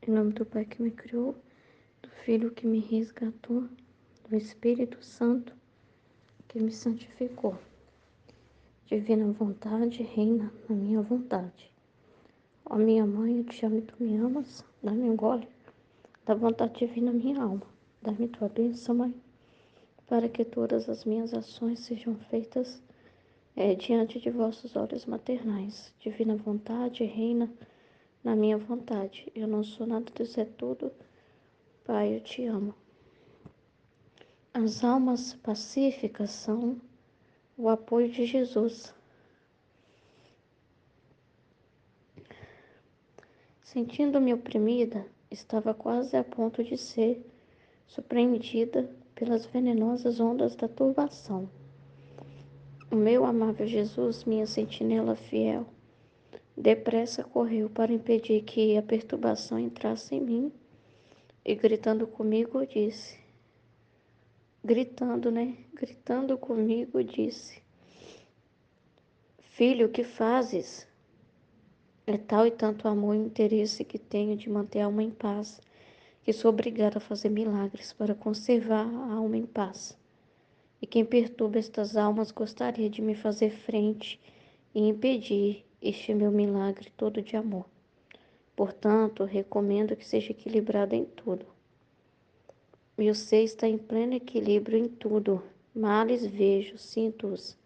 Em nome do Pai que me criou, do Filho que me resgatou, do Espírito Santo que me santificou. Divina vontade, reina na minha vontade. Ó minha mãe, eu te amo e tu me amas. Dá-me um gole da vontade divina minha alma. Dá-me tua bênção, Mãe, para que todas as minhas ações sejam feitas diante de vossos olhos maternais. Divina vontade, reina na minha vontade. Eu não sou nada, Deus é tudo. Pai, eu te amo. As almas pacíficas são o apoio de Jesus. Sentindo-me oprimida, estava quase a ponto de ser surpreendida pelas venenosas ondas da turbação. O meu amável Jesus, minha sentinela fiel, depressa correu para impedir que a perturbação entrasse em mim e gritando comigo disse, Gritando comigo disse, Filho, o que fazes? É tal e tanto amor e interesse que tenho de manter a alma em paz, que sou obrigada a fazer milagres para conservar a alma em paz. E quem perturba estas almas gostaria de me fazer frente e impedir este meu milagre todo de amor. Portanto, recomendo que seja equilibrado em tudo. Meu ser está em pleno equilíbrio em tudo. Males vejo, sinto-os.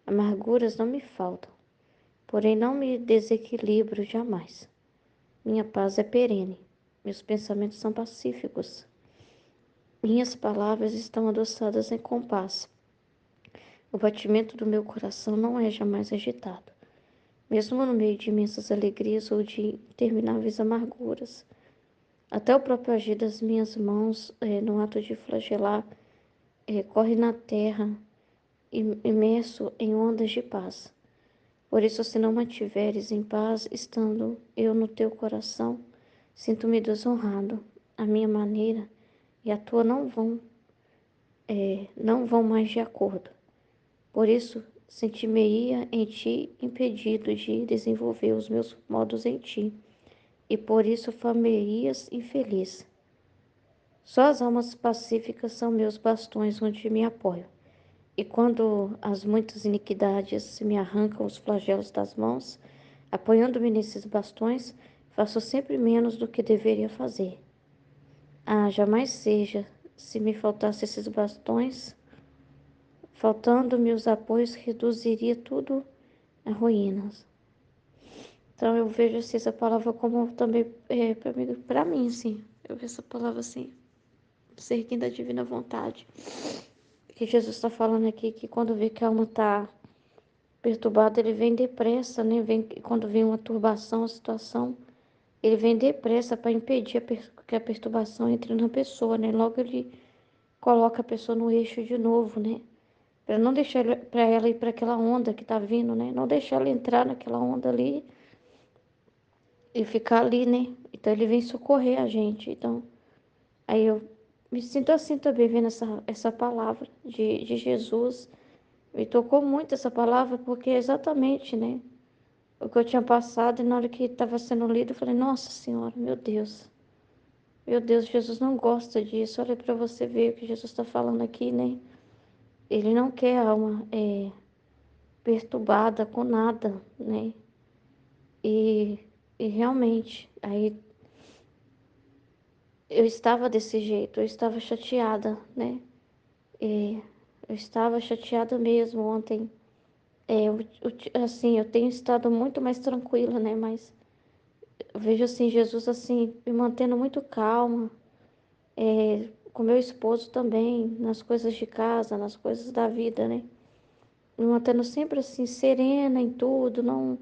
Amarguras não me faltam. Porém, não me desequilibro jamais. Minha paz é perene. Meus pensamentos são pacíficos. Minhas palavras estão adoçadas em compasso. O batimento do meu coração não é jamais agitado. Mesmo no meio de imensas alegrias ou de intermináveis amarguras. Até o próprio agir das minhas mãos, no ato de flagelar, corre na terra, imerso em ondas de paz. Por isso, se não mantiveres em paz, estando eu no teu coração, sinto-me desonrado. A minha maneira e a tua não vão mais de acordo. Por isso, senti-me-ia em ti impedido de desenvolver os meus modos em ti, e por isso far-me-ias infeliz. Só as almas pacíficas são meus bastões onde me apoio. E quando as muitas iniquidades me arrancam os flagelos das mãos, apoiando-me nesses bastões, faço sempre menos do que deveria fazer. Ah, jamais seja, se me faltassem esses bastões, faltando-me os apoios, reduziria tudo a ruínas. Então eu vejo assim, essa palavra como também para mim, assim, eu vejo essa palavra assim, seguindo a divina vontade. Que Jesus está falando aqui que quando vê que a alma está perturbada, ele vem depressa, né? Quando vem uma turbação, uma situação, ele vem depressa para impedir que a perturbação entre na pessoa, né? Logo ele coloca a pessoa no eixo de novo, né? Para não deixar para ela ir para aquela onda que está vindo, né? Não deixar ela entrar naquela onda ali e ficar ali, né? Então ele vem socorrer a gente. Então, aí eu me sinto assim também vendo essa palavra de Jesus. Me tocou muito essa palavra porque é exatamente, né? O que eu tinha passado e na hora que estava sendo lido, eu falei, nossa Senhora, meu Deus, Jesus não gosta disso. Olha para você ver o que Jesus está falando aqui, né? Ele não quer a alma perturbada com nada, né? E, e realmente, aí eu estava desse jeito, eu estava chateada, né? E eu estava chateada mesmo ontem. Assim, eu tenho estado muito mais tranquila, né? Mas eu vejo assim, Jesus assim, me mantendo muito calma, com meu esposo também, nas coisas de casa, nas coisas da vida, né? Me mantendo sempre assim, serena em tudo, não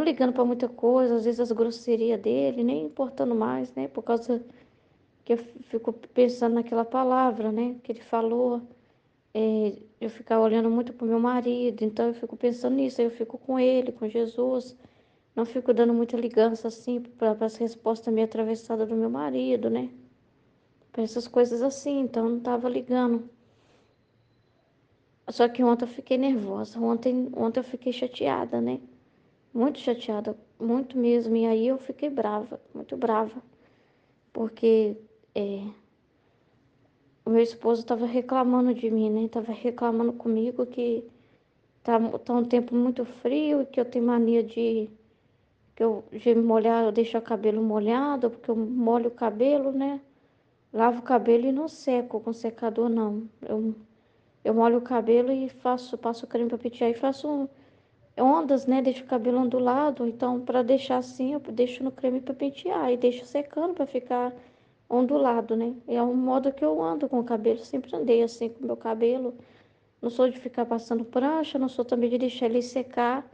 ligando para muita coisa, às vezes as grosserias dele, nem importando mais, né? Por causa que eu fico pensando naquela palavra, né? Que ele falou, eu ficar olhando muito pro meu marido, então eu fico pensando nisso, aí eu fico com ele, com Jesus, não fico dando muita ligança assim para as respostas meio atravessadas do meu marido, né? Para essas coisas assim, então eu não tava ligando. Só que ontem eu fiquei nervosa, ontem eu fiquei chateada, né? Muito chateada, muito mesmo, e aí eu fiquei brava, muito brava. porque o meu esposo estava reclamando de mim, né? Tava reclamando comigo que tá um tempo muito frio e que eu tenho mania de molhar, eu deixo o cabelo molhado, porque eu molho o cabelo, né? Lavo o cabelo e não seco com secador, não. Eu molho o cabelo e passo creme para pentear e faço ondas, né? Deixo o cabelo ondulado. Então, para deixar assim, eu deixo no creme para pentear e deixo secando para ficar ondulado, né? É um modo que eu ando com o cabelo. Sempre andei assim com o meu cabelo. Não sou de ficar passando prancha, não sou também de deixar ele secar,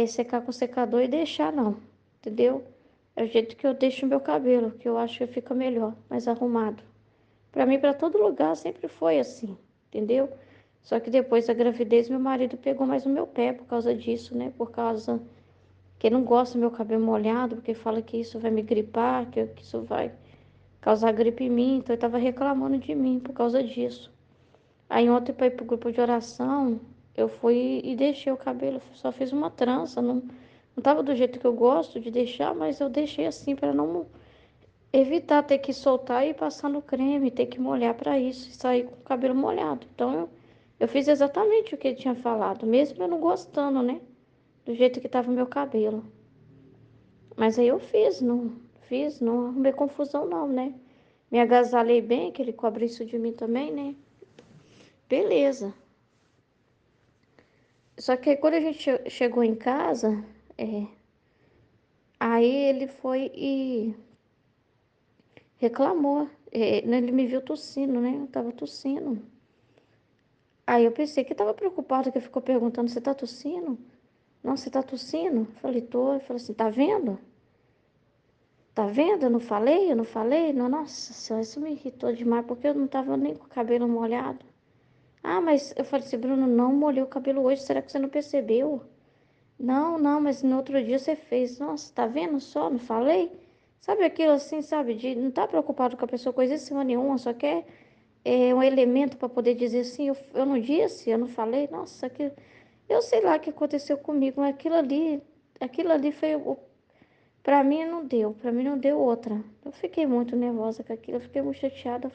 secar com secador e deixar, não. Entendeu? É o jeito que eu deixo o meu cabelo, que eu acho que fica melhor, mais arrumado. Para mim, para todo lugar, sempre foi assim, entendeu? Só que depois da gravidez, meu marido pegou mais no meu pé por causa disso, né? Por causa que ele não gosta do meu cabelo molhado, porque fala que isso vai me gripar, que isso vai causar gripe em mim. Então, ele estava reclamando de mim por causa disso. Aí, ontem, para ir pro grupo de oração, eu fui e deixei o cabelo, só fiz uma trança. Não tava do jeito que eu gosto de deixar, mas eu deixei assim para não evitar ter que soltar e passar no creme, ter que molhar para isso e sair com o cabelo molhado. Então eu fiz exatamente o que ele tinha falado, mesmo eu não gostando, né? Do jeito que tava o meu cabelo. Mas aí eu fiz, não arrumei confusão não, né? Me agasalhei bem, que ele cobre isso de mim também, né? Beleza. Só que aí quando a gente chegou em casa, aí ele foi e reclamou. Né, ele me viu tossindo, né? Eu tava tossindo. Aí eu pensei que estava preocupado, que ficou perguntando, você tá tossindo? Não, você tá tossindo? Falei, tô. Ele falou assim, tá vendo? Tá vendo? Eu não falei? Eu não falei? Não, nossa senhora, isso me irritou demais, porque eu não tava nem com o cabelo molhado. Ah, mas eu falei assim, Bruno, não molhei o cabelo hoje, será que você não percebeu? Não, não, mas no outro dia você fez. Nossa, tá vendo só? Não falei? Sabe aquilo assim, sabe? De não tá preocupado com a pessoa coisíssima nenhuma, só quer um elemento para poder dizer assim, eu não disse, eu não falei. Nossa, eu sei lá o que aconteceu comigo, mas aquilo ali foi para mim não deu outra. Eu fiquei muito nervosa com aquilo, eu fiquei muito chateada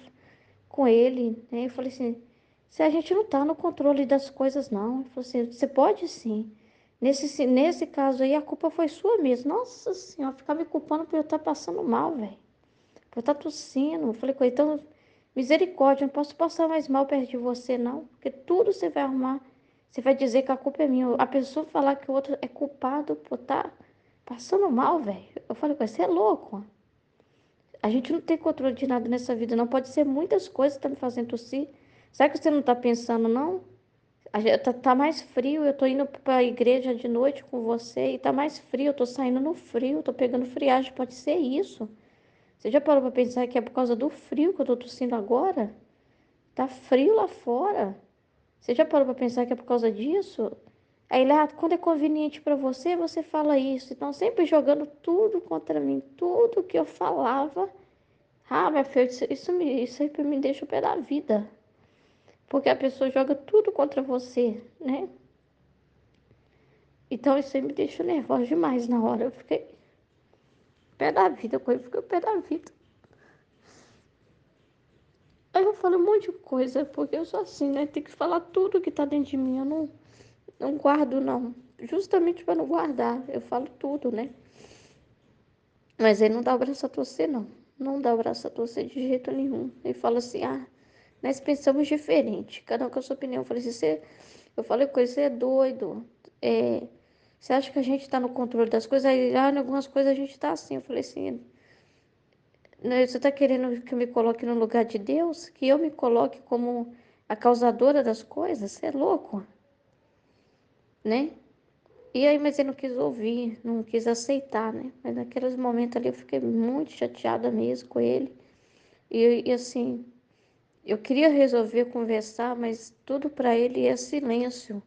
com ele, né? Eu falei assim, se a gente não tá no controle das coisas, não. Ele falou assim, você pode sim. Nesse caso aí, a culpa foi sua mesmo. Nossa Senhora, ficar me culpando por eu estar passando mal, velho. Por eu estar tossindo. Eu falei com ele, então, misericórdia, eu não posso passar mais mal perto de você, não. Porque tudo você vai arrumar. Você vai dizer que a culpa é minha. A pessoa falar que o outro é culpado por estar passando mal, velho. Eu falei com ele, você é louco. A gente não tem controle de nada nessa vida, não. Pode ser muitas coisas que estão me fazendo tossir. Será que você não está pensando, não? Tá mais frio, eu tô indo para a igreja de noite com você e tá mais frio, eu tô saindo no frio, tô pegando friagem, pode ser isso. Você já parou para pensar que é por causa do frio que eu tô tossindo agora? Tá frio lá fora. Você já parou para pensar que é por causa disso? Aí lá, quando é conveniente para você, você fala isso. Então, sempre jogando tudo contra mim, tudo que eu falava. Ah, minha filha, isso aí me deixa o pé da vida. Porque a pessoa joga tudo contra você, né? Então isso aí me deixou nervosa demais na hora. Eu fiquei pé da vida, com ele fiquei pé da vida. Aí eu falo um monte de coisa, porque eu sou assim, né? Tem que falar tudo que tá dentro de mim. Eu não guardo, não. Justamente para não guardar. Eu falo tudo, né? Mas ele não dá o braço a torcer, não. Não dá o braço a torcer de jeito nenhum. Ele fala assim, nós pensamos diferente. Cada um com a sua opinião. Eu falei assim, eu falei com ele, você é doido. É, você acha que a gente tá no controle das coisas? Aí, em algumas coisas a gente tá assim. Eu falei assim, né, você está querendo que eu me coloque no lugar de Deus? Que eu me coloque como a causadora das coisas? Você é louco, né? E aí, mas ele não quis ouvir, não quis aceitar, né? Mas naqueles momentos ali eu fiquei muito chateada mesmo com ele. E assim, eu queria resolver conversar, mas tudo para ele é silêncio.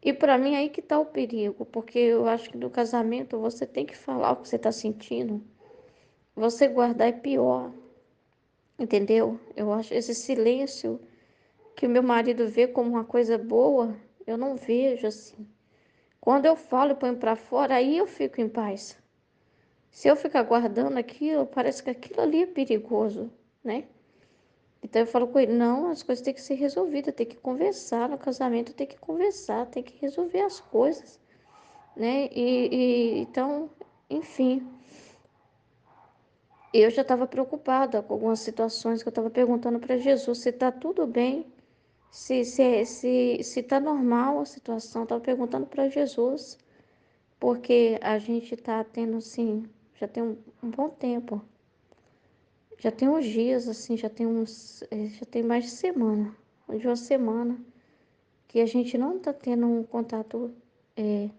E para mim aí que tá o perigo, porque eu acho que no casamento você tem que falar o que você está sentindo. Você guardar é pior, entendeu? Eu acho esse silêncio que o meu marido vê como uma coisa boa, eu não vejo assim. Quando eu falo e ponho para fora, aí eu fico em paz. Se eu ficar guardando aquilo, parece que aquilo ali é perigoso, né? Então eu falo com ele, não, as coisas têm que ser resolvidas, tem que conversar, no casamento tem que conversar, tem que resolver as coisas, né? Então, enfim, eu já estava preocupada com algumas situações que eu estava perguntando para Jesus se está tudo bem, se tá normal a situação. Estava perguntando para Jesus, porque a gente está tendo, assim, já tem um bom tempo, já tem uns dias, assim, já tem mais de semana, de uma semana, que a gente não está tendo um contato é,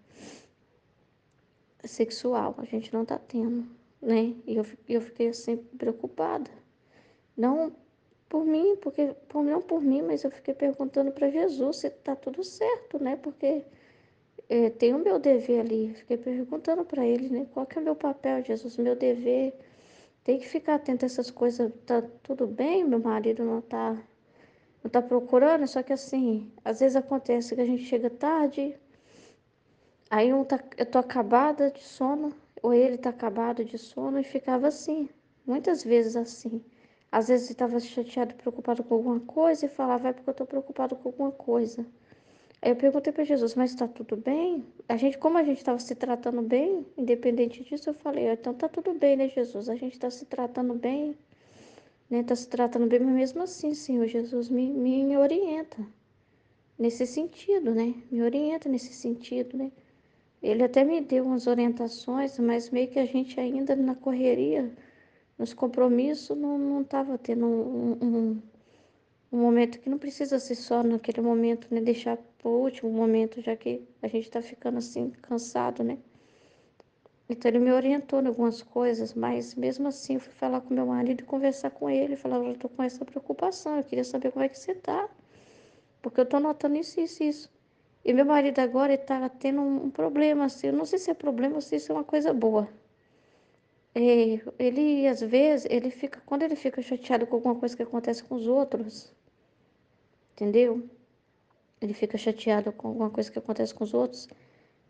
sexual, a gente não está tendo, né? E eu fiquei, assim, preocupada. Não por mim, não por mim, mas eu fiquei perguntando para Jesus se tá tudo certo, né? Porque tem o meu dever ali. Fiquei perguntando para ele, né? Qual que é o meu papel, Jesus? Meu dever. Tem que ficar atento a essas coisas. Tá tudo bem? Meu marido não tá procurando. Só que assim, às vezes acontece que a gente chega tarde, aí eu tô acabada de sono, ou ele tá acabado de sono e ficava assim. Muitas vezes assim. Às vezes estava chateado, preocupado com alguma coisa e falava, é porque eu estou preocupado com alguma coisa. Aí eu perguntei para Jesus, mas está tudo bem? Como a gente estava se tratando bem, independente disso, eu falei, então tá tudo bem, né, Jesus? A gente está se tratando bem, né? Está se tratando bem, mas mesmo assim, Senhor Jesus, me orienta nesse sentido, né? Me orienta nesse sentido, né? Ele até me deu umas orientações, mas meio que a gente ainda na correria, nos compromissos, não estava tendo um momento que não precisa ser só naquele momento, né? Deixar para o último momento, já que a gente está ficando assim, cansado, né? Então ele me orientou em algumas coisas, mas mesmo assim eu fui falar com meu marido e conversar com ele, falar, eu tô com essa preocupação, eu queria saber como é que você tá, porque eu tô notando isso, isso, isso. E meu marido agora, ele tá tendo um problema, assim, eu não sei se é problema ou se isso é uma coisa boa. Ele, às vezes, quando ele fica chateado com alguma coisa que acontece com os outros, entendeu? Ele fica chateado com alguma coisa que acontece com os outros,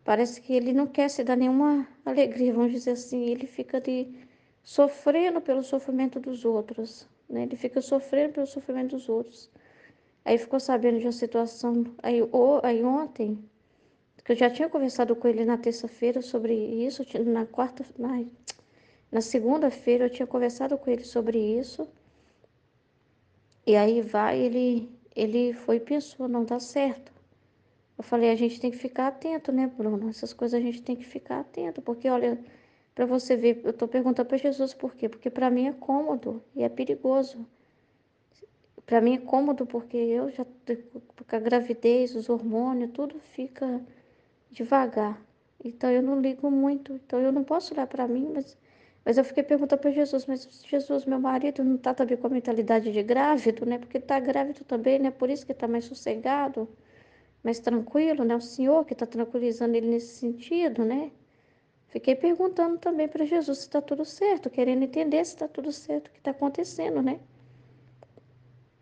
parece que ele não quer se dar nenhuma alegria, vamos dizer assim. Ele fica ali sofrendo pelo sofrimento dos outros, né? Ele fica sofrendo pelo sofrimento dos outros. Aí ficou sabendo de uma situação, aí ontem, que eu já tinha conversado com ele na terça-feira sobre isso, na segunda-feira eu tinha conversado com ele sobre isso, e aí ele foi e pensou, não dá certo. Eu falei, a gente tem que ficar atento, né, Bruno? Essas coisas a gente tem que ficar atento, porque olha, para você ver, eu tô perguntando para Jesus por quê? Porque para mim é cômodo e é perigoso. Para mim é cômodo porque porque a gravidez, os hormônios, tudo fica devagar. Então eu não ligo muito, então eu não posso olhar para mim, mas eu fiquei perguntando para Jesus, mas Jesus, meu marido não tá também com a mentalidade de grávido, né? Porque tá grávido também, né? Por isso que tá mais sossegado, mais tranquilo, né? O Senhor que está tranquilizando ele nesse sentido, né? Fiquei perguntando também para Jesus se está tudo certo, querendo entender se está tudo certo o que está acontecendo, né?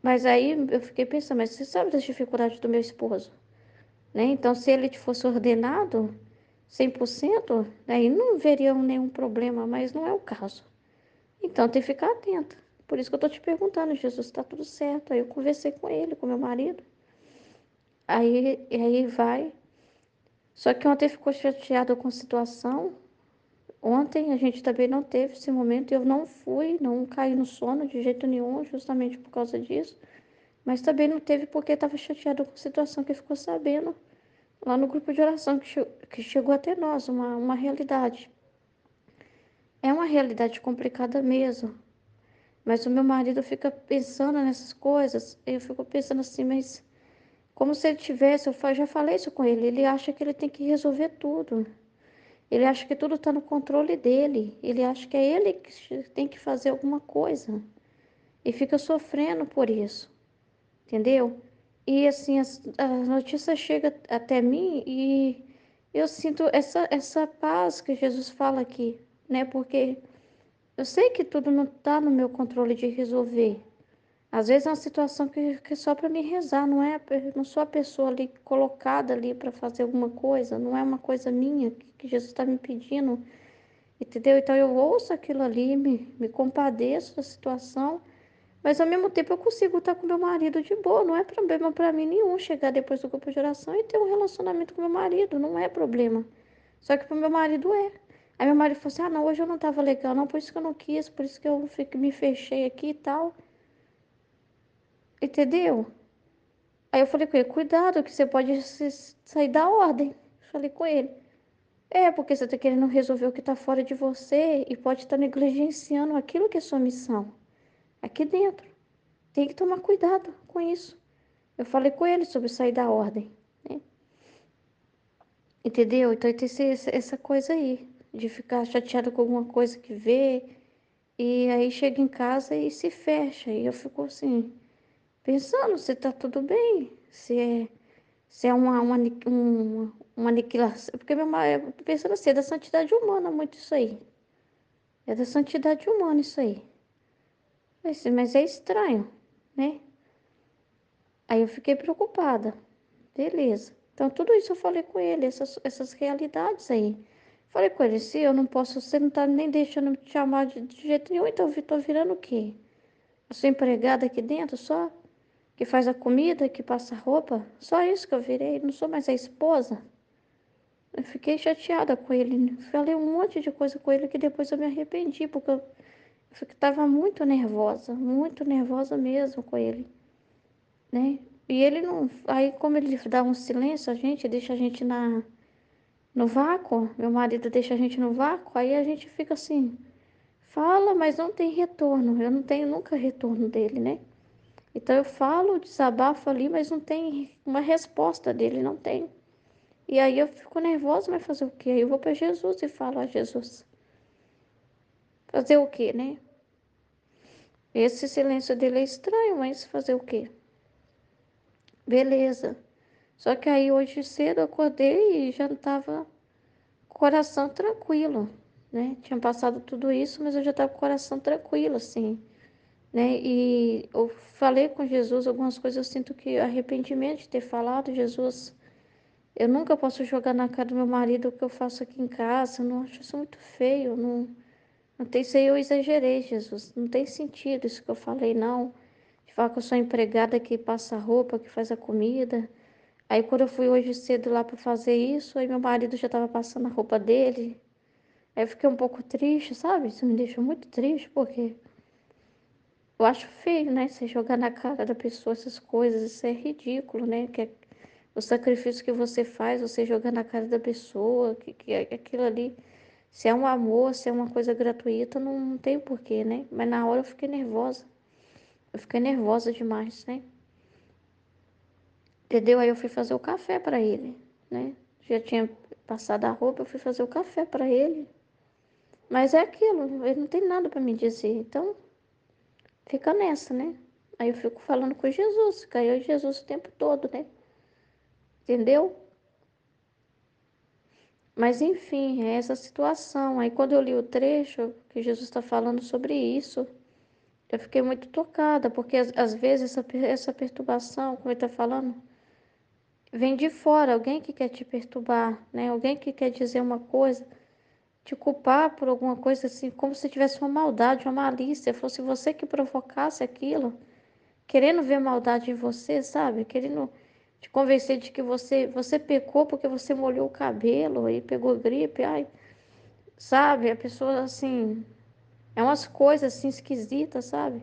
Mas aí eu fiquei pensando, mas você sabe das dificuldades do meu esposo, né? Então, se ele fosse ordenado 100%, aí não veria nenhum problema, mas não é o caso. Então, tem que ficar atenta. Por isso que eu estou te perguntando, Jesus, está tudo certo? Aí eu conversei com ele, com meu marido. Aí vai. Só que ontem ficou chateado com a situação. Ontem a gente também não teve esse momento, eu não fui, não caí no sono de jeito nenhum, justamente por causa disso. Mas também não teve porque estava chateado com a situação que ficou sabendo lá no grupo de oração que chegou até nós, uma realidade. É uma realidade complicada mesmo. Mas o meu marido fica pensando nessas coisas, eu fico pensando assim, mas como se ele tivesse, já falei isso com ele, ele acha que ele tem que resolver tudo. Ele acha que tudo está no controle dele. Ele acha que é ele que tem que fazer alguma coisa. E fica sofrendo por isso. Entendeu? E assim, a notícia chega até mim e eu sinto essa paz que Jesus fala aqui, né? Porque eu sei que tudo não está no meu controle de resolver. Às vezes é uma situação que é só para me rezar, não sou a pessoa ali colocada ali para fazer alguma coisa, não é uma coisa minha que Jesus está me pedindo. entendeu? Então eu ouço aquilo ali, me compadeço da situação, mas ao mesmo tempo eu consigo estar com meu marido de boa. Não é problema para mim nenhum chegar depois do grupo de oração e ter um relacionamento com meu marido, não é problema. Só que pro meu marido é. Aí meu marido falou assim: ah, não, hoje eu não tava legal, não, por isso que eu não quis, por isso que eu me fechei aqui e tal. Entendeu? Aí eu falei com ele: cuidado, que você pode sair da ordem. Falei com ele. É, porque você tá querendo resolver o que tá fora de você e pode estar negligenciando aquilo que é sua missão aqui dentro. Tem que tomar cuidado com isso. Eu falei com ele sobre sair da ordem, né? Entendeu? Então tem essa coisa aí, de ficar chateado com alguma coisa que vê, e aí chega em casa e se fecha. E eu fico assim, pensando se tá tudo bem, se é uma aniquilação. Porque meu marido, pensando assim, é da santidade humana muito isso aí. É da santidade humana isso aí. Mas é estranho, né? Aí eu fiquei preocupada. Beleza. Então, tudo isso eu falei com ele, essas realidades aí. Falei com ele: se eu não posso, você não tá nem deixando me chamar de jeito nenhum, então eu tô virando o quê? Eu sou empregada aqui dentro só? Que faz a comida, que passa a roupa? Só isso que eu virei, não sou mais a esposa. Eu fiquei chateada com ele. Falei um monte de coisa com ele que depois eu me arrependi, porque eu estava muito nervosa mesmo com ele, né? E ele não. Aí, como ele dá um silêncio, a gente deixa a gente no vácuo, meu marido deixa a gente no vácuo, aí a gente fica assim, fala, mas não tem retorno. Eu não tenho nunca retorno dele, né? Então eu falo, desabafo ali, mas não tem uma resposta dele, não tem. E aí eu fico nervosa, mas fazer o quê? Aí eu vou para Jesus e falo: a Jesus, fazer o quê, né? Esse silêncio dele é estranho, mas fazer o quê? Beleza. Só que aí hoje cedo eu acordei e já estava com o coração tranquilo, né? Tinha passado tudo isso, mas eu já estava com o coração tranquilo, assim, né? E eu falei com Jesus algumas coisas, eu sinto que arrependimento de ter falado: Jesus, eu nunca posso jogar na cara do meu marido o que eu faço aqui em casa, eu não acho isso muito feio, não tem, isso aí eu exagerei, Jesus, não tem sentido isso que eu falei, não. De falar que eu sou empregada que passa roupa, que faz a comida. Aí quando eu fui hoje cedo lá para fazer isso, aí meu marido já estava passando a roupa dele. Aí eu fiquei um pouco triste, sabe? Isso me deixou muito triste, porque eu acho feio, né? Você jogar na cara da pessoa essas coisas, isso é ridículo, né? Que é o sacrifício que você faz, você jogar na cara da pessoa, que aquilo ali, se é um amor, se é uma coisa gratuita, não tem porquê, né? Mas na hora eu fiquei nervosa. Eu fiquei nervosa demais, né? Entendeu? Aí eu fui fazer o café para ele, né? Já tinha passado a roupa, eu fui fazer o café para ele. Mas é aquilo, ele não tem nada para me dizer. Então, fica nessa, né? Aí eu fico falando com Jesus, fica eu e Jesus o tempo todo, né? Entendeu? Mas enfim, é essa situação. Aí quando eu li o trecho que Jesus está falando sobre isso, eu fiquei muito tocada, porque às vezes essa perturbação, como ele está falando, vem de fora, alguém que quer te perturbar, né? Alguém que quer dizer uma coisa, te culpar por alguma coisa assim, como se tivesse uma maldade, uma malícia, fosse você que provocasse aquilo, querendo ver maldade em você, sabe? Querendo te convencer de que você pecou porque você molhou o cabelo e pegou gripe, ai, sabe? A pessoa assim, é umas coisas assim esquisitas, sabe?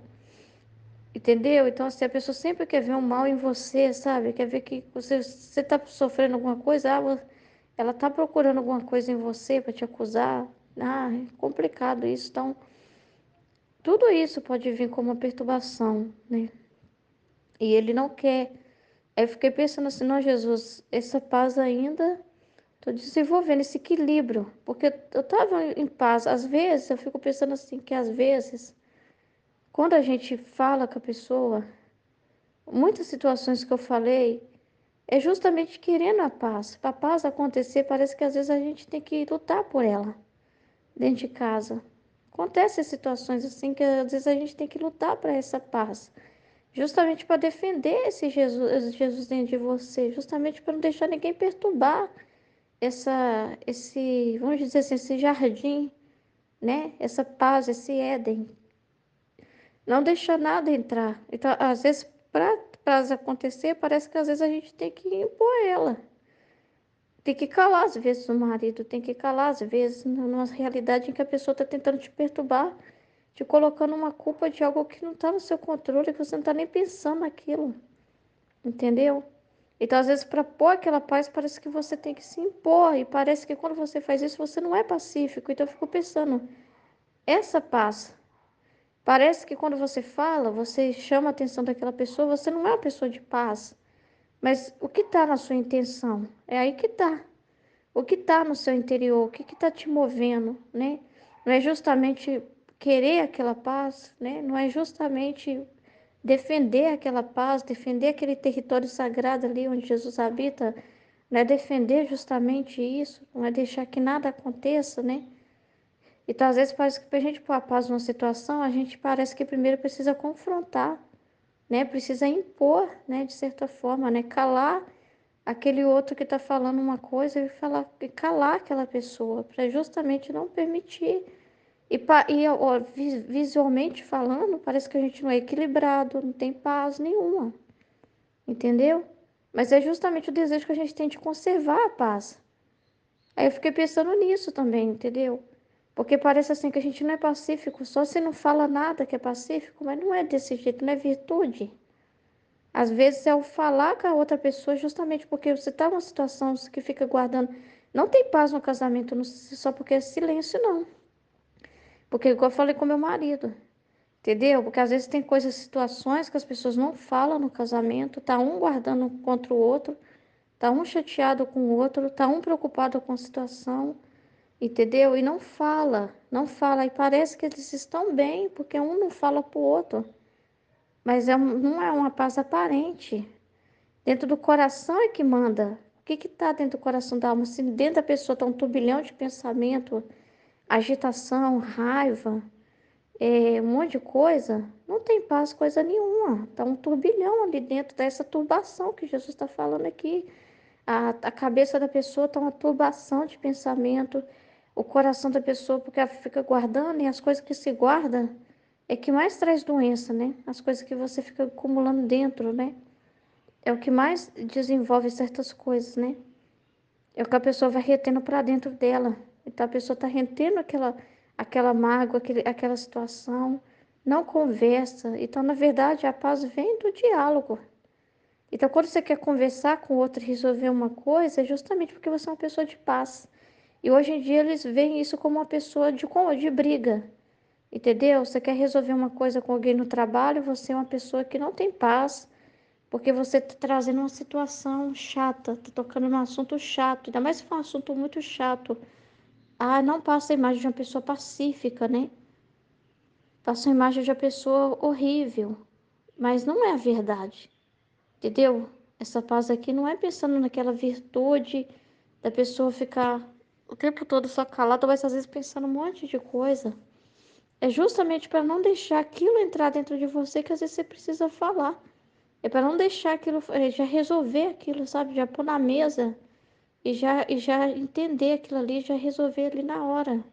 Entendeu? Então, assim, a pessoa sempre quer ver um mal em você, sabe? Quer ver que você tá sofrendo alguma coisa, ela tá procurando alguma coisa em você para te acusar. Ah, é complicado isso. Então, tudo isso pode vir como uma perturbação, né? E ele não quer. Aí eu fiquei pensando assim: não, Jesus, essa paz ainda, tô desenvolvendo esse equilíbrio, porque eu tava em paz. Às vezes, eu fico pensando assim, que às vezes, quando a gente fala com a pessoa, muitas situações que eu falei, é justamente querendo a paz. Para a paz acontecer, parece que às vezes a gente tem que lutar por ela dentro de casa. Acontecem situações assim que às vezes a gente tem que lutar para essa paz, justamente para defender esse Jesus dentro de você, justamente para não deixar ninguém perturbar vamos dizer assim, esse jardim, né? Essa paz, esse Éden. Não deixar nada entrar. Então, às vezes, para paz acontecer, parece que às vezes a gente tem que impor ela. Tem que calar às vezes o marido, tem que calar às vezes numa realidade em que a pessoa está tentando te perturbar, te colocando uma culpa de algo que não está no seu controle, que você não está nem pensando naquilo, entendeu? Então, às vezes, para pôr aquela paz, parece que você tem que se impor, e parece que quando você faz isso, você não é pacífico. Então, eu fico pensando, essa paz, parece que quando você fala, você chama a atenção daquela pessoa, você não é uma pessoa de paz. Mas o que está na sua intenção? É aí que está. O que está no seu interior? O que está te movendo, né? Não é justamente querer aquela paz, né? Não é justamente defender aquela paz, defender aquele território sagrado ali onde Jesus habita, não é defender justamente isso, não é deixar que nada aconteça, né? Então, às vezes, parece que para a gente pôr a paz numa situação, a gente parece que primeiro precisa confrontar, né? Precisa impor, né? De certa forma, né? Calar aquele outro que está falando uma coisa e calar aquela pessoa, para justamente não permitir. Ó, visualmente falando, parece que a gente não é equilibrado, não tem paz nenhuma, entendeu? Mas é justamente o desejo que a gente tem de conservar a paz. Aí eu fiquei pensando nisso também, entendeu? Porque parece assim que a gente não é pacífico, só se não fala nada que é pacífico, mas não é desse jeito, não é virtude. Às vezes é o falar com a outra pessoa justamente porque você está numa situação que fica guardando. Não tem paz no casamento só porque é silêncio, não. Porque, igual eu falei com meu marido, entendeu? Porque às vezes tem coisas, situações que as pessoas não falam no casamento, tá um guardando contra o outro, tá um chateado com o outro, tá um preocupado com a situação, entendeu? E não fala, não fala. E parece que eles estão bem, porque um não fala pro outro. Mas não é uma paz aparente. Dentro do coração é que manda. O que está dentro do coração da alma? Se dentro da pessoa está um turbilhão de pensamento, agitação, raiva, um monte de coisa, não tem paz, coisa nenhuma. Está um turbilhão ali dentro dessa turbação que Jesus está falando aqui. A cabeça da pessoa está uma turbação de pensamento, o coração da pessoa, porque ela fica guardando, e as coisas que se guarda é que mais traz doença, né? As coisas que você fica acumulando dentro, né? É o que mais desenvolve certas coisas, né? É o que a pessoa vai retendo para dentro dela. Então a pessoa está retendo aquela mágoa, aquela situação, não conversa. Então, na verdade, a paz vem do diálogo. Então, quando você quer conversar com o outro e resolver uma coisa, é justamente porque você é uma pessoa de paz. E hoje em dia eles veem isso como uma pessoa de briga. Entendeu? Você quer resolver uma coisa com alguém no trabalho, você é uma pessoa que não tem paz, porque você está trazendo uma situação chata, está tocando num assunto chato, ainda mais se for um assunto muito chato. Ah, não passa a imagem de uma pessoa pacífica, né? Passa a imagem de uma pessoa horrível, mas não é a verdade, entendeu? Essa paz aqui não é pensando naquela virtude da pessoa ficar o tempo todo só calada, mas às vezes pensando um monte de coisa. É justamente para não deixar aquilo entrar dentro de você que às vezes você precisa falar. É para não deixar aquilo, já resolver aquilo, sabe? Já pôr na mesa e já entender aquilo ali, já resolver ali na hora.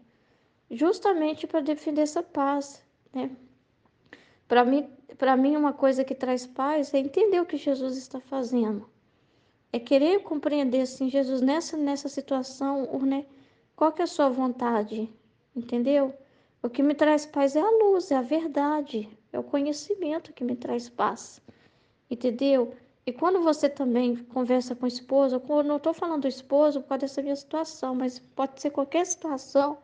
Justamente para defender essa paz, né? Para mim, uma coisa que traz paz é entender o que Jesus está fazendo. É querer compreender, assim, Jesus, nessa situação, né? Qual que é a sua vontade? Entendeu? O que me traz paz é a luz, é a verdade, é o conhecimento que me traz paz. Entendeu? E quando você também conversa com o esposo, eu não estou falando do esposo por causa dessa minha situação, mas pode ser qualquer situação,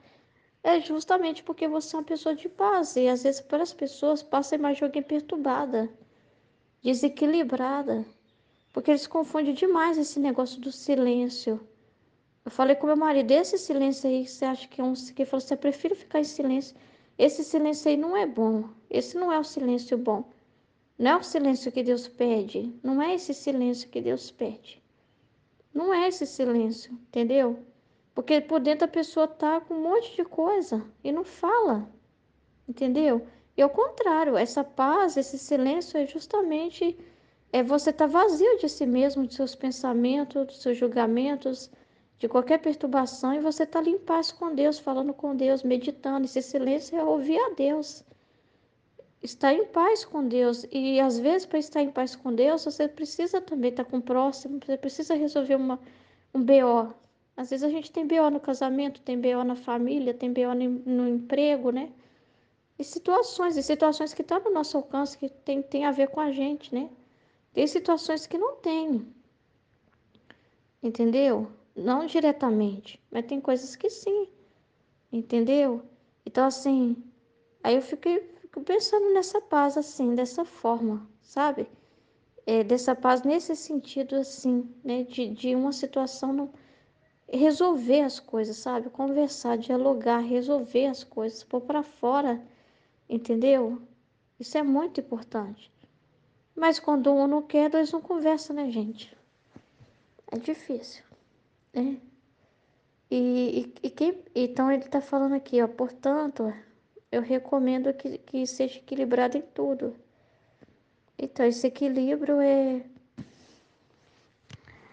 é justamente porque você é uma pessoa de paz. E às vezes para as pessoas passa a imagem de alguém perturbada, desequilibrada, porque eles confundem demais esse negócio do silêncio. Eu falei com meu marido, esse silêncio aí, você acha que é um... Que ele falou assim, eu prefiro ficar em silêncio. Esse silêncio aí não é bom. Esse não é o silêncio bom. Não é o silêncio que Deus pede. Não é esse silêncio que Deus pede. Não é esse silêncio, entendeu? Porque por dentro a pessoa tá com um monte de coisa e não fala, entendeu? E ao contrário, essa paz, esse silêncio é justamente você tá vazio de si mesmo, de seus pensamentos, dos seus julgamentos, de qualquer perturbação, e você está ali em paz com Deus, falando com Deus, meditando. Esse silêncio é ouvir a Deus, estar em paz com Deus. E às vezes, para estar em paz com Deus, você precisa também estar com o próximo, você precisa resolver um BO. Às vezes a gente tem BO no casamento, tem BO na família, tem BO no emprego, né? E situações que estão no nosso alcance, que tem a ver com a gente, né? Tem situações que não tem, entendeu? Não diretamente, mas tem coisas que sim, entendeu? Então, assim, aí eu fico pensando nessa paz, assim, dessa forma, sabe? Dessa paz nesse sentido, assim, né? De uma situação não resolver as coisas, sabe? Conversar, dialogar, resolver as coisas, pôr para fora, entendeu? Isso é muito importante. Mas quando um não quer, dois não conversam, né, gente? É difícil, né? Então ele está falando aqui, ó, portanto, eu recomendo que seja equilibrado em tudo. Então, esse equilíbrio é